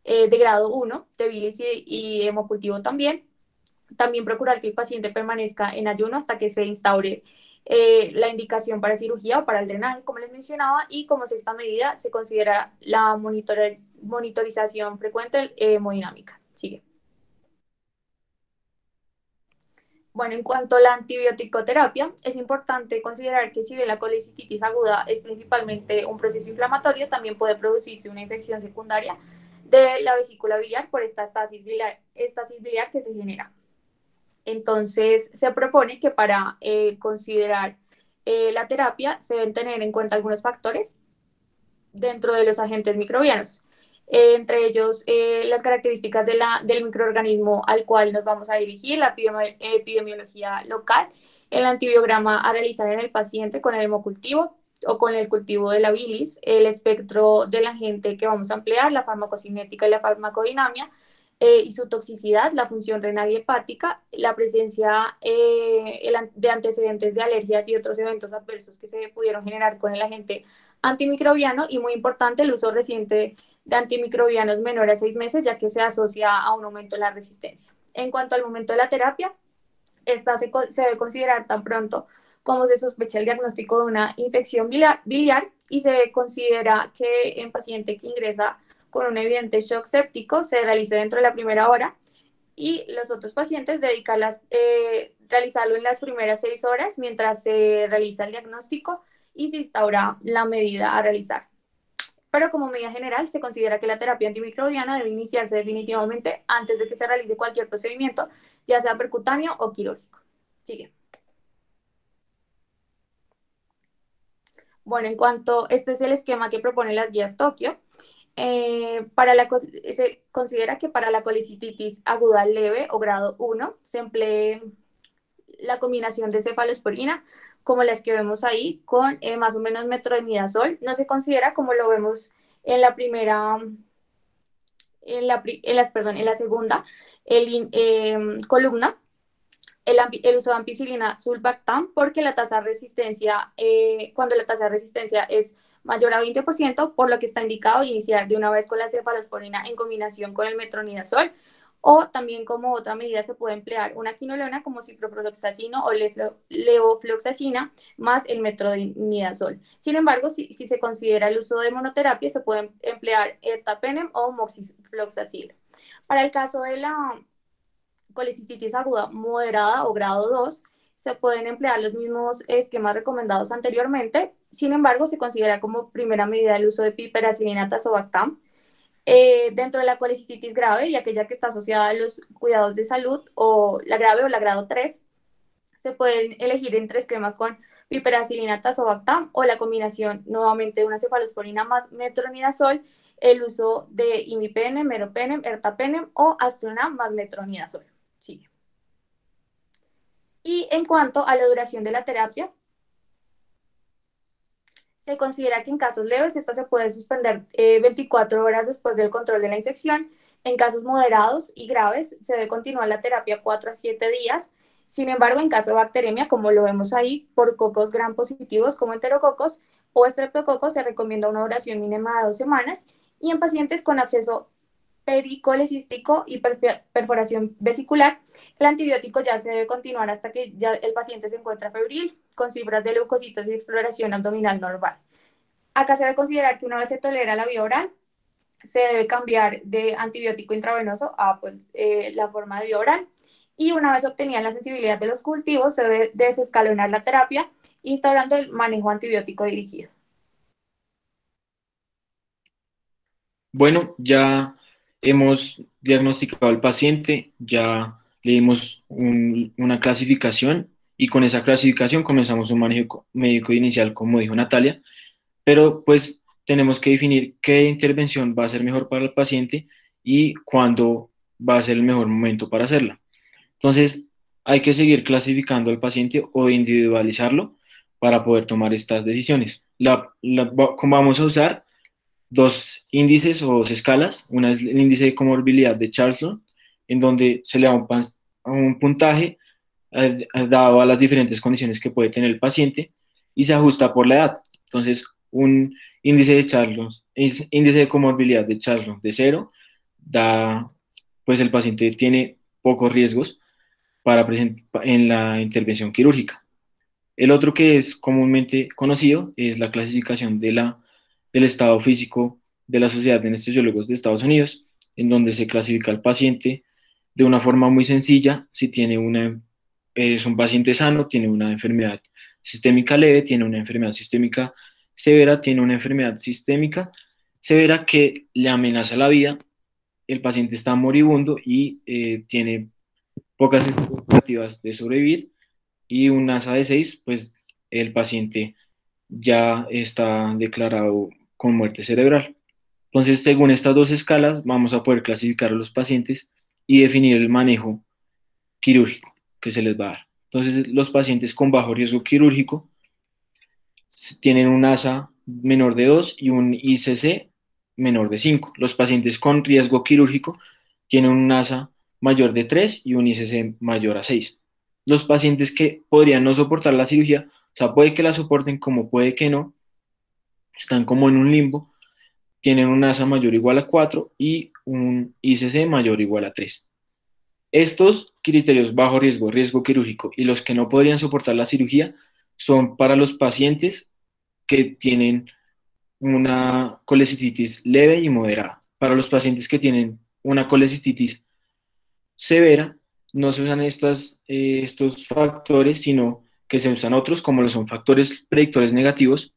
de grado 1, de bilis y hemocultivo también. También procurar que el paciente permanezca en ayuno hasta que se instaure la indicación para cirugía o para el drenaje, como les mencionaba, y como sexta medida se considera la monitorización frecuente hemodinámica. Sigue. Bueno, en cuanto a la antibioticoterapia, es importante considerar que si bien la colecistitis aguda es principalmente un proceso inflamatorio, también puede producirse una infección secundaria de la vesícula biliar por estasis biliar que se genera. Entonces, se propone que para considerar la terapia se deben tener en cuenta algunos factores dentro de los agentes microbianos. Entre ellos, las características del microorganismo al cual nos vamos a dirigir, la epidemiología local, el antibiograma a realizar en el paciente con el hemocultivo o con el cultivo de la bilis, el espectro del agente que vamos a emplear, la farmacocinética y la farmacodinamia, y su toxicidad, la función renal y hepática, la presencia de antecedentes de alergias y otros eventos adversos que se pudieron generar con el agente antimicrobiano y muy importante el uso reciente de antimicrobianos menor a 6 meses, ya que se asocia a un aumento de la resistencia. En cuanto al momento de la terapia, esta se debe considerar tan pronto como se sospecha el diagnóstico de una infección biliar y se considera que en paciente que ingresa con un evidente shock séptico se realice dentro de la primera hora y los otros pacientes realizarlo en las primeras 6 horas mientras se realiza el diagnóstico y se instaura la medida a realizar. Pero como medida general, se considera que la terapia antimicrobiana debe iniciarse definitivamente antes de que se realice cualquier procedimiento, ya sea percutáneo o quirúrgico. Sigue. Bueno, este es el esquema que propone las guías Tokio. Se considera que para la colicitis aguda leve o grado 1 se emplee la combinación de cefalosporina, como las que vemos ahí, con más o menos metronidazol. No se considera como lo vemos en la primera, en la segunda columna, el uso de ampicilina sulbactam, porque la tasa de resistencia, cuando la tasa de resistencia es mayor a 20%, por lo que está indicado iniciar de una vez con la cefalosporina en combinación con el metronidazol, o también como otra medida se puede emplear una quinolona como ciprofloxacino o levofloxacina más el metronidazol. Sin embargo, si se considera el uso de monoterapia, se puede emplear ertapenem o moxifloxacil. Para el caso de la colecistitis aguda moderada o grado 2, se pueden emplear los mismos esquemas recomendados anteriormente. Sin embargo, se considera como primera medida el uso de piperacilina tazobactam. Dentro de la colecistitis grave y aquella que está asociada a los cuidados de salud, o la grave o la grado 3, se pueden elegir entre esquemas con piperacilina tazobactam o la combinación nuevamente de una cefalosporina más metronidazol, el uso de imipenem, meropenem, ertapenem o astronam más metronidazol. Sí. Y en cuanto a la duración de la terapia, se considera que en casos leves esta se puede suspender 24 horas después del control de la infección. En casos moderados y graves se debe continuar la terapia 4 a 7 días. Sin embargo, en caso de bacteremia, como lo vemos ahí, por cocos gram positivos como enterococos o estreptococos, se recomienda una duración mínima de 2 semanas. Y en pacientes con absceso pericolecístico y perforación vesicular, el antibiótico ya se debe continuar hasta que ya el paciente se encuentra febril, con cifras de leucocitos y exploración abdominal normal. Acá se debe considerar que una vez se tolera la vía oral, se debe cambiar de antibiótico intravenoso a la forma de vía oral. Y una vez obtenida la sensibilidad de los cultivos, se debe desescalonar la terapia, instaurando el manejo antibiótico dirigido. Bueno, ya hemos diagnosticado al paciente, ya le dimos una clasificación y con esa clasificación comenzamos un manejo médico inicial, como dijo Natalia, pero pues tenemos que definir qué intervención va a ser mejor para el paciente y cuándo va a ser el mejor momento para hacerla. Entonces, hay que seguir clasificando al paciente o individualizarlo para poder tomar estas decisiones. Como vamos a usar dos índices o dos escalas. Una es el índice de comorbilidad de Charlson, en donde se le da un puntaje dado a las diferentes condiciones que puede tener el paciente y se ajusta por la edad. Entonces, un índice de comorbilidad de Charlson de 0 da, pues el paciente tiene pocos riesgos en la intervención quirúrgica. El otro que es comúnmente conocido es la clasificación del estado físico de la Sociedad de Anestesiólogos de Estados Unidos, en donde se clasifica al paciente de una forma muy sencilla si tiene una es un paciente sano, tiene una enfermedad sistémica leve, tiene una enfermedad sistémica severa, tiene una enfermedad sistémica severa que le amenaza la vida, el paciente está moribundo y tiene pocas expectativas de sobrevivir y un ASA de 6, pues el paciente ya está declarado con muerte cerebral. Entonces, según estas dos escalas, vamos a poder clasificar a los pacientes y definir el manejo quirúrgico que se les va a dar. Entonces, los pacientes con bajo riesgo quirúrgico tienen un ASA menor de 2 y un ICC menor de 5. Los pacientes con riesgo quirúrgico tienen un ASA mayor de 3 y un ICC mayor a 6. Los pacientes que podrían no soportar la cirugía, o sea, puede que la soporten como puede que no, están como en un limbo, tienen un ASA mayor o igual a 4 y un ICC mayor o igual a 3. Estos criterios bajo riesgo, riesgo quirúrgico y los que no podrían soportar la cirugía son para los pacientes que tienen una colecistitis leve y moderada. Para los pacientes que tienen una colecistitis severa, no se usan estos factores, sino que se usan otros, como lo son factores predictores negativos,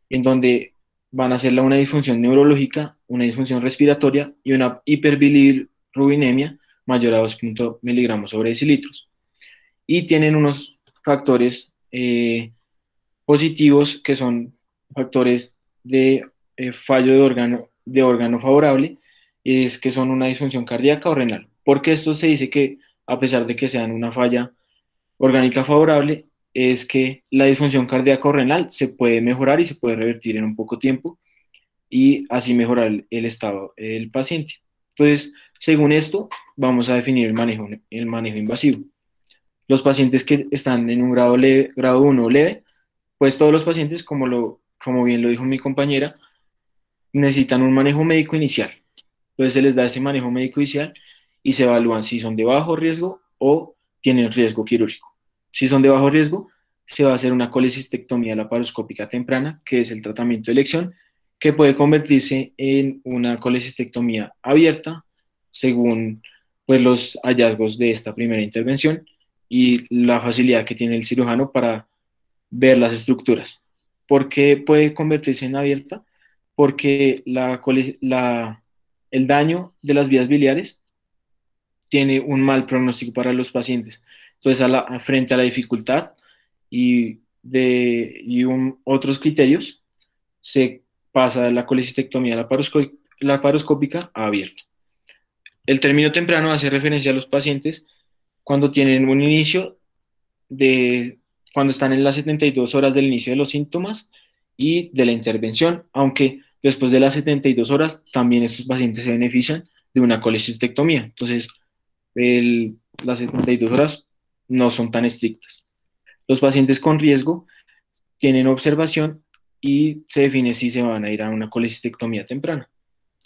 en donde van a ser una disfunción neurológica, una disfunción respiratoria y una hiperbilirrubinemia mayor a 2 miligramos sobre decilitros. Y tienen unos factores positivos que son factores de fallo de órgano favorable, es que son una disfunción cardíaca o renal. Porque esto se dice que, a pesar de que sean una falla orgánica favorable, es que la disfunción cardíaca o renal se puede mejorar y se puede revertir en un poco tiempo y así mejorar el estado del paciente. Entonces, según esto, vamos a definir el manejo invasivo. Los pacientes que están en un grado leve, grado 1 o leve, pues todos los pacientes, como bien lo dijo mi compañera, necesitan un manejo médico inicial. Entonces se les da ese manejo médico inicial y se evalúan si son de bajo riesgo o tienen riesgo quirúrgico. Si son de bajo riesgo, se va a hacer una colecistectomía laparoscópica temprana, que es el tratamiento de elección, que puede convertirse en una colecistectomía abierta, según pues, los hallazgos de esta primera intervención y la facilidad que tiene el cirujano para ver las estructuras. ¿Por qué puede convertirse en abierta? Porque el daño de las vías biliares tiene un mal pronóstico para los pacientes. Entonces, frente a la dificultad y otros criterios, se pasa de la colecistectomía laparoscópica a abierta. El término temprano hace referencia a los pacientes cuando tienen un inicio cuando están en las 72 horas del inicio de los síntomas y de la intervención, aunque después de las 72 horas también estos pacientes se benefician de una colecistectomía. Entonces, las 72 horas no son tan estrictas. Los pacientes con riesgo tienen observación y se define si se van a ir a una colecistectomía temprana.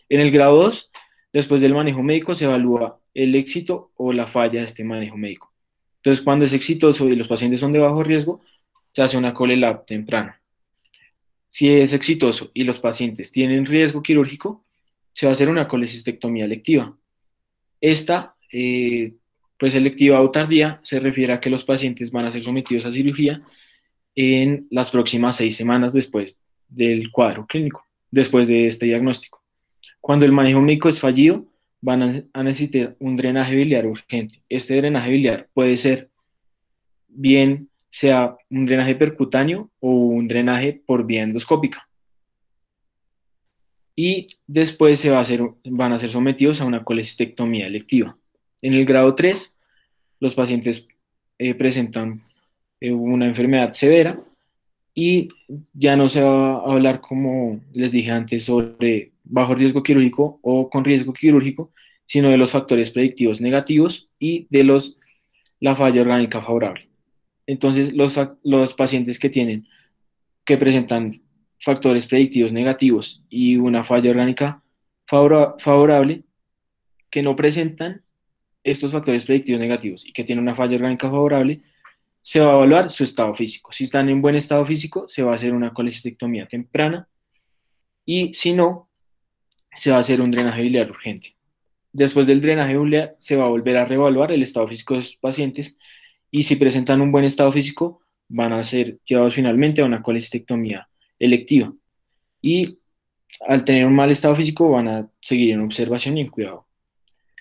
En el grado 2, después del manejo médico, se evalúa el éxito o la falla de este manejo médico. Entonces, cuando es exitoso y los pacientes son de bajo riesgo, se hace una ColeLab temprana. Si es exitoso y los pacientes tienen riesgo quirúrgico, se va a hacer una colecistectomía electiva. Esta, pues electiva o tardía, se refiere a que los pacientes van a ser sometidos a cirugía en las próximas 6 semanas después del cuadro clínico, después de este diagnóstico. Cuando el manejo médico es fallido, van a necesitar un drenaje biliar urgente. Este drenaje biliar puede ser bien sea un drenaje percutáneo o un drenaje por vía endoscópica. Y después van a ser sometidos a una colecistectomía electiva. En el grado 3, los pacientes presentan una enfermedad severa y ya no se va a hablar, como les dije antes, sobre bajo riesgo quirúrgico o con riesgo quirúrgico, sino de los factores predictivos negativos y de la falla orgánica favorable. Entonces, los pacientes que presentan factores predictivos negativos y una falla orgánica favorable, que no presentan estos factores predictivos negativos y que tienen una falla orgánica favorable, se va a evaluar su estado físico. Si están en buen estado físico, se va a hacer una colecistectomía temprana y si no, se va a hacer un drenaje biliar urgente. Después del drenaje biliar, se va a volver a reevaluar el estado físico de los pacientes y si presentan un buen estado físico, van a ser llevados finalmente a una colecistectomía electiva. Y al tener un mal estado físico, van a seguir en observación y en cuidado.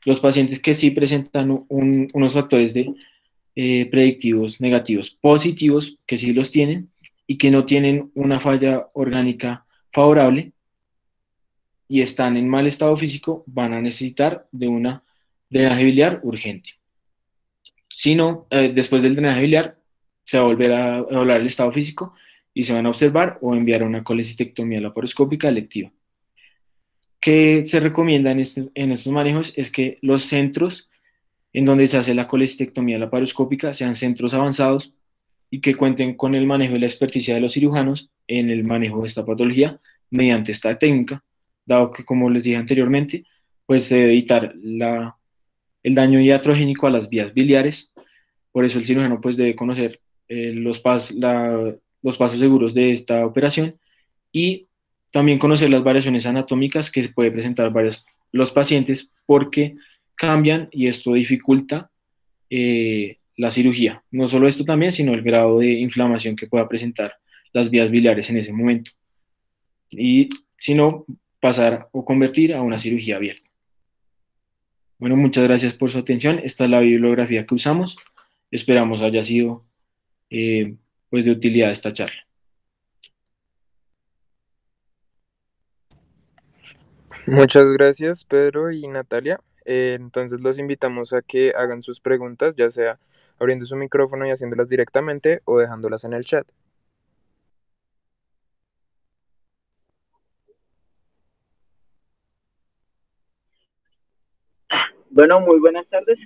Los pacientes que sí presentan unos factores predictivos negativos positivos, que sí los tienen, y que no tienen una falla orgánica favorable y están en mal estado físico, van a necesitar de una drenaje biliar urgente. Si no, después del drenaje biliar, se va a volver a evaluar el estado físico y se van a observar o enviar a una colecistectomía laparoscópica electiva. ¿Qué se recomienda en estos manejos? Es que los centros en donde se hace la colecistectomía laparoscópica sean centros avanzados y que cuenten con el manejo y la experticia de los cirujanos en el manejo de esta patología mediante esta técnica, dado que, como les dije anteriormente, pues se debe evitar el daño iatrogénico a las vías biliares. Por eso el cirujano pues debe conocer los pasos seguros de esta operación y también conocer las variaciones anatómicas que se puede presentar los pacientes porque cambian y esto dificulta la cirugía. No solo esto también, sino el grado de inflamación que pueda presentar las vías biliares en ese momento. Y si no, pasar o convertir a una cirugía abierta. Bueno, muchas gracias por su atención. Esta es la bibliografía que usamos. Esperamos haya sido pues de utilidad esta charla. Muchas gracias, Pedro y Natalia. Entonces los invitamos a que hagan sus preguntas, ya sea abriendo su micrófono y haciéndolas directamente o dejándolas en el chat. Bueno, muy buenas tardes.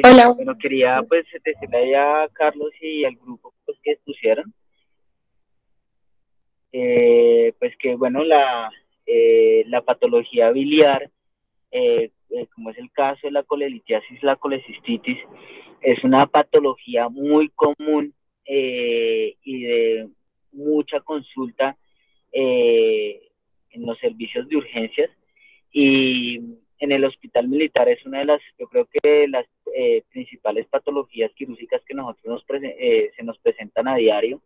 Hola. Bueno, quería pues decirle a Carlos y al grupo pues, que expusieron, pues que bueno, la patología biliar, como es el caso de la colelitiasis, la colecistitis, es una patología muy común y de mucha consulta en los servicios de urgencias, y en el hospital militar es una de las, yo creo que las principales patologías quirúrgicas que nosotros se nos presentan a diario.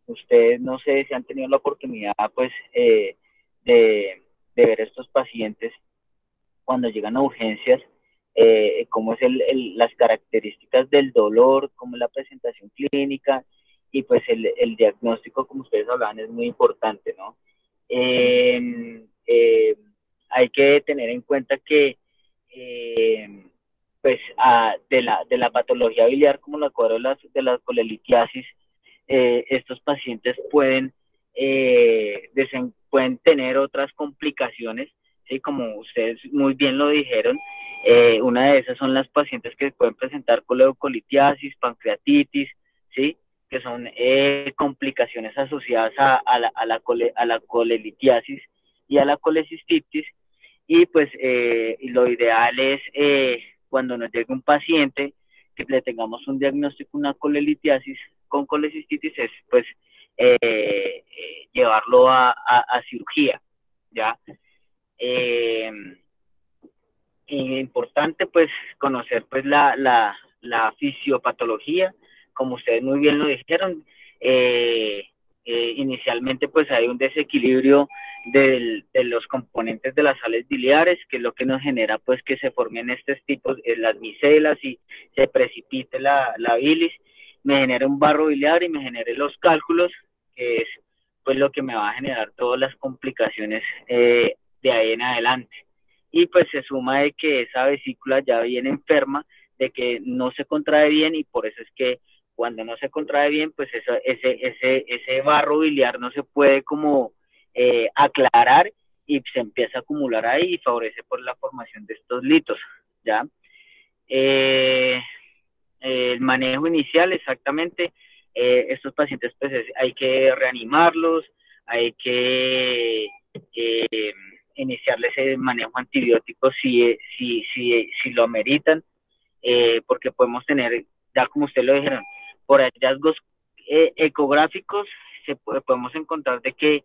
Ustedes no sé si han tenido la oportunidad pues de, de ver estos pacientes cuando llegan a urgencias, cómo es las características del dolor, cómo es la presentación clínica, y pues el diagnóstico, como ustedes hablaban, es muy importante, ¿no? Hay que tener en cuenta que pues de la patología biliar, como la cuadro de la colelitiasis, estos pacientes pueden tener otras complicaciones, ¿sí? Como ustedes muy bien lo dijeron, una de esas son las pacientes que pueden presentar coleocolitiasis, pancreatitis, ¿sí? Que son complicaciones asociadas a la colelitiasis y a la colecistitis. Y pues lo ideal es cuando nos llegue un paciente que le tengamos un diagnóstico, una colelitiasis con colecistitis, es pues llevarlo a cirugía, ¿ya? Importante pues conocer pues la fisiopatología, como ustedes muy bien lo dijeron. Inicialmente pues hay un desequilibrio de los componentes de las sales biliares, que es lo que nos genera pues que se formen estos tipos, las micelas, y se precipite la bilis, me genera un barro biliar y me genere los cálculos, que es pues lo que me va a generar todas las complicaciones de ahí en adelante. Y pues se suma de que esa vesícula ya viene enferma, de que no se contrae bien, y por eso es que cuando no se contrae bien, pues ese barro biliar no se puede como aclarar, y se empieza a acumular ahí y favorece por la formación de estos litos, ¿ya? El manejo inicial, exactamente, estos pacientes pues hay que reanimarlos, hay que iniciarles el manejo antibiótico si lo ameritan, porque podemos tener, ya como usted lo dijeron, por hallazgos ecográficos podemos encontrar de que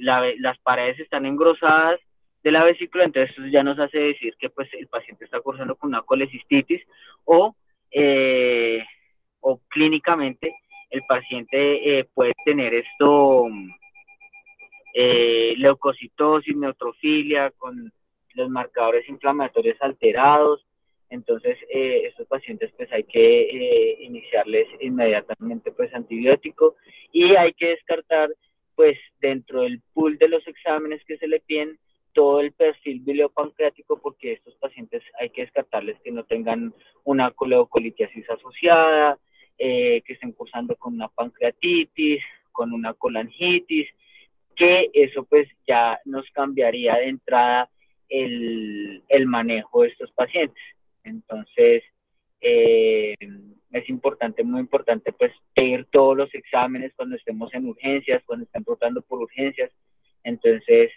las paredes están engrosadas de la vesícula, entonces eso ya nos hace decir que pues el paciente está cursando con una colecistitis, o, eh, o clínicamente el paciente puede tener leucocitosis, neutrofilia, con los marcadores inflamatorios alterados. Entonces, estos pacientes pues hay que iniciarles inmediatamente pues antibiótico, y hay que descartar pues dentro del pool de los exámenes que se le piden todo el perfil biliopancreático, porque estos pacientes hay que descartarles que no tengan una coleocolitiasis asociada, que estén cursando con una pancreatitis, con una colangitis, que eso pues ya nos cambiaría de entrada el manejo de estos pacientes. Entonces, es importante, muy importante, pues pedir todos los exámenes cuando estemos en urgencias, cuando estén rotando por urgencias. Entonces,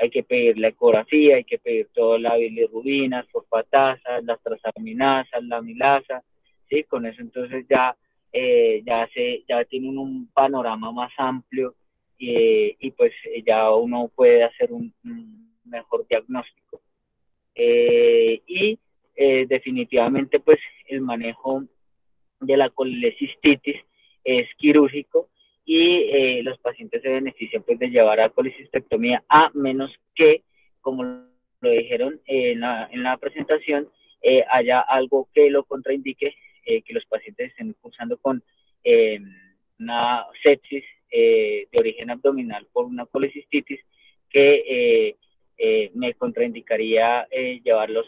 hay que pedir la ecografía, hay que pedir toda la bilirrubina, fosfatasa, las transaminasas, la amilasa, ¿sí? Con eso entonces ya tienen un panorama más amplio, y pues ya uno puede hacer un mejor diagnóstico. Definitivamente pues el manejo de la colecistitis es quirúrgico, y los pacientes se benefician pues de llevar a colecistectomía, a menos que, como lo dijeron en la presentación, haya algo que lo contraindique, que los pacientes estén cursando con eh, una sepsis de origen abdominal por una colecistitis, que me contraindicaría llevarlos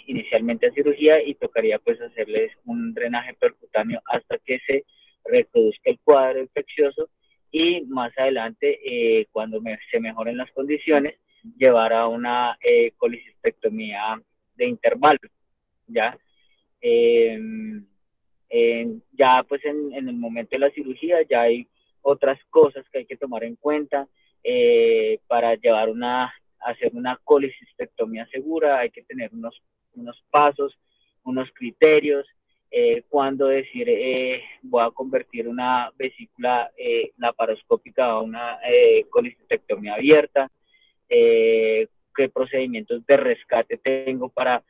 inicialmente a cirugía, y tocaría pues hacerles un drenaje percutáneo hasta que se reproduzca el cuadro infeccioso, y más adelante, cuando se mejoren las condiciones, llevar a una colecistectomía de intervalo, ¿ya? Eh, ya pues en el momento de la cirugía ya hay otras cosas que hay que tomar en cuenta para hacer una colecistectomía segura. Hay que tener unos pasos, unos criterios, cuando decir voy a convertir una vesícula laparoscópica a una colecistectomía abierta, qué procedimientos de rescate tengo para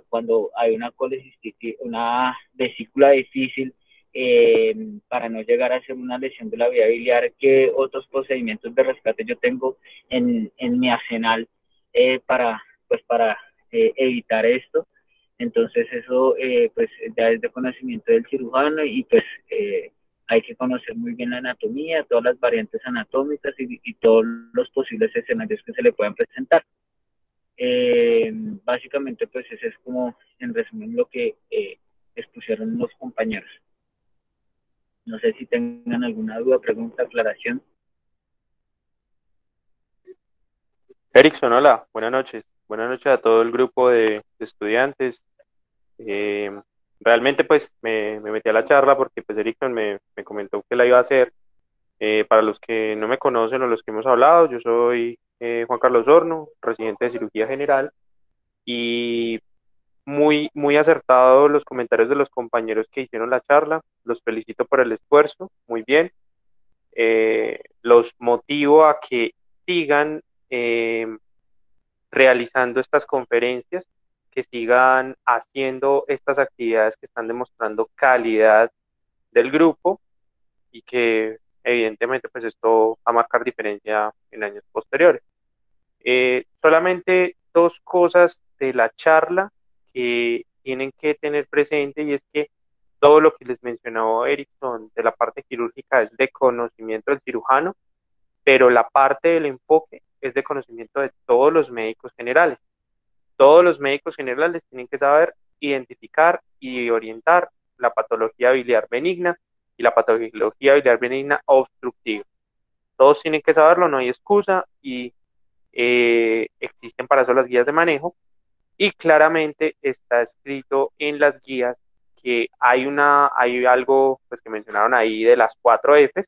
cuando hay una colecistitis, una vesícula difícil, para no llegar a ser una lesión de la vía biliar, qué otros procedimientos de rescate yo tengo en mi arsenal para evitar esto. Entonces eso pues ya es de conocimiento del cirujano, y pues hay que conocer muy bien la anatomía, todas las variantes anatómicas y todos los posibles escenarios que se le puedan presentar. Básicamente pues ese es como en resumen lo que expusieron los compañeros. No sé si tengan alguna duda, pregunta, aclaración. Erickson, hola, buenas noches. Buenas noches a todo el grupo de estudiantes. Eh, Realmente pues me metí a la charla porque pues Erickson me comentó que la iba a hacer. Para los que no me conocen o los que hemos hablado, yo soy Juan Carlos Horno, residente de cirugía general, y muy acertado los comentarios de los compañeros que hicieron la charla. Los felicito por el esfuerzo, muy bien. Los motivo a que sigan realizando estas conferencias, que sigan haciendo estas actividades que están demostrando calidad del grupo, y que evidentemente pues esto va a marcar diferencia en años posteriores. Solamente dos cosas de la charla que tienen que tener presente, y es que todo lo que les mencionó Erickson de la parte quirúrgica es de conocimiento del cirujano, pero la parte del enfoque es de conocimiento de todos los médicos generales. Todos los médicos generales tienen que saber identificar y orientar la patología biliar benigna y la patología biliar benigna obstructiva. Todos tienen que saberlo, no hay excusa, y existen para eso las guías de manejo, y claramente está escrito en las guías que hay algo pues que mencionaron ahí de las 4 Fs.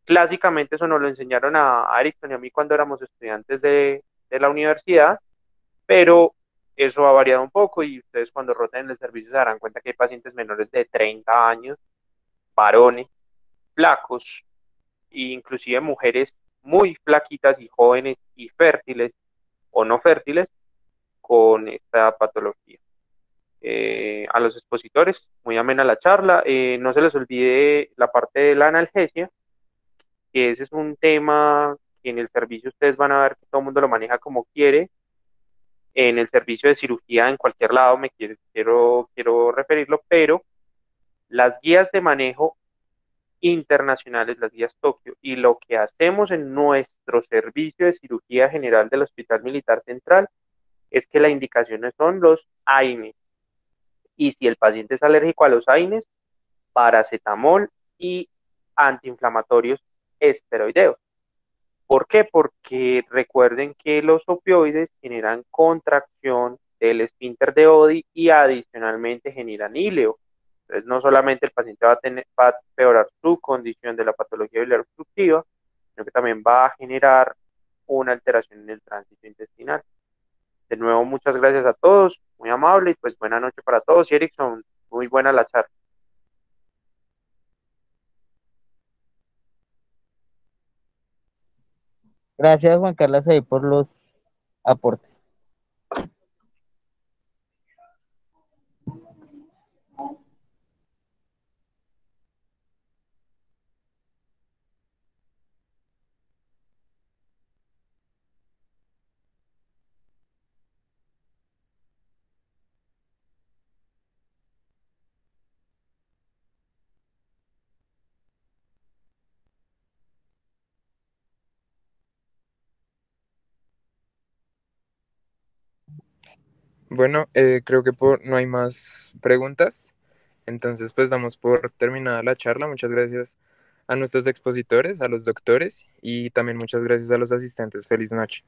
Clásicamente eso nos lo enseñaron a Erickson y a mí cuando éramos estudiantes de la universidad, pero eso ha variado un poco, y ustedes cuando roten en el servicio se darán cuenta que hay pacientes menores de 30 años, varones, flacos, e inclusive mujeres muy flaquitas y jóvenes y fértiles o no fértiles con esta patología. a los expositores. Muy amena la charla. No se les olvide la parte de la analgesia, que ese es un tema que en el servicio ustedes van a ver que todo el mundo lo maneja como quiere. En el servicio de cirugía, en cualquier lado, quiero referirlo, pero las guías de manejo internacionales, las guías Tokio, y lo que hacemos en nuestro servicio de cirugía general del Hospital Militar Central es que las indicaciones son los AINES. Y si el paciente es alérgico a los AINES, paracetamol y antiinflamatorios esteroideos. ¿Por qué? Porque recuerden que los opioides generan contracción del esfínter de Oddi y adicionalmente generan íleo. Entonces, no solamente el paciente va a empeorar su condición de la patología biliar obstructiva, sino que también va a generar una alteración en el tránsito intestinal. De nuevo, muchas gracias a todos, muy amable y pues buena noche para todos. Y Erickson, muy buena la charla. Gracias, Juan Carlos, ahí por los aportes. Bueno, creo que no hay más preguntas. Entonces, pues damos por terminada la charla. Muchas gracias a nuestros expositores, a los doctores y también muchas gracias a los asistentes. Feliz noche.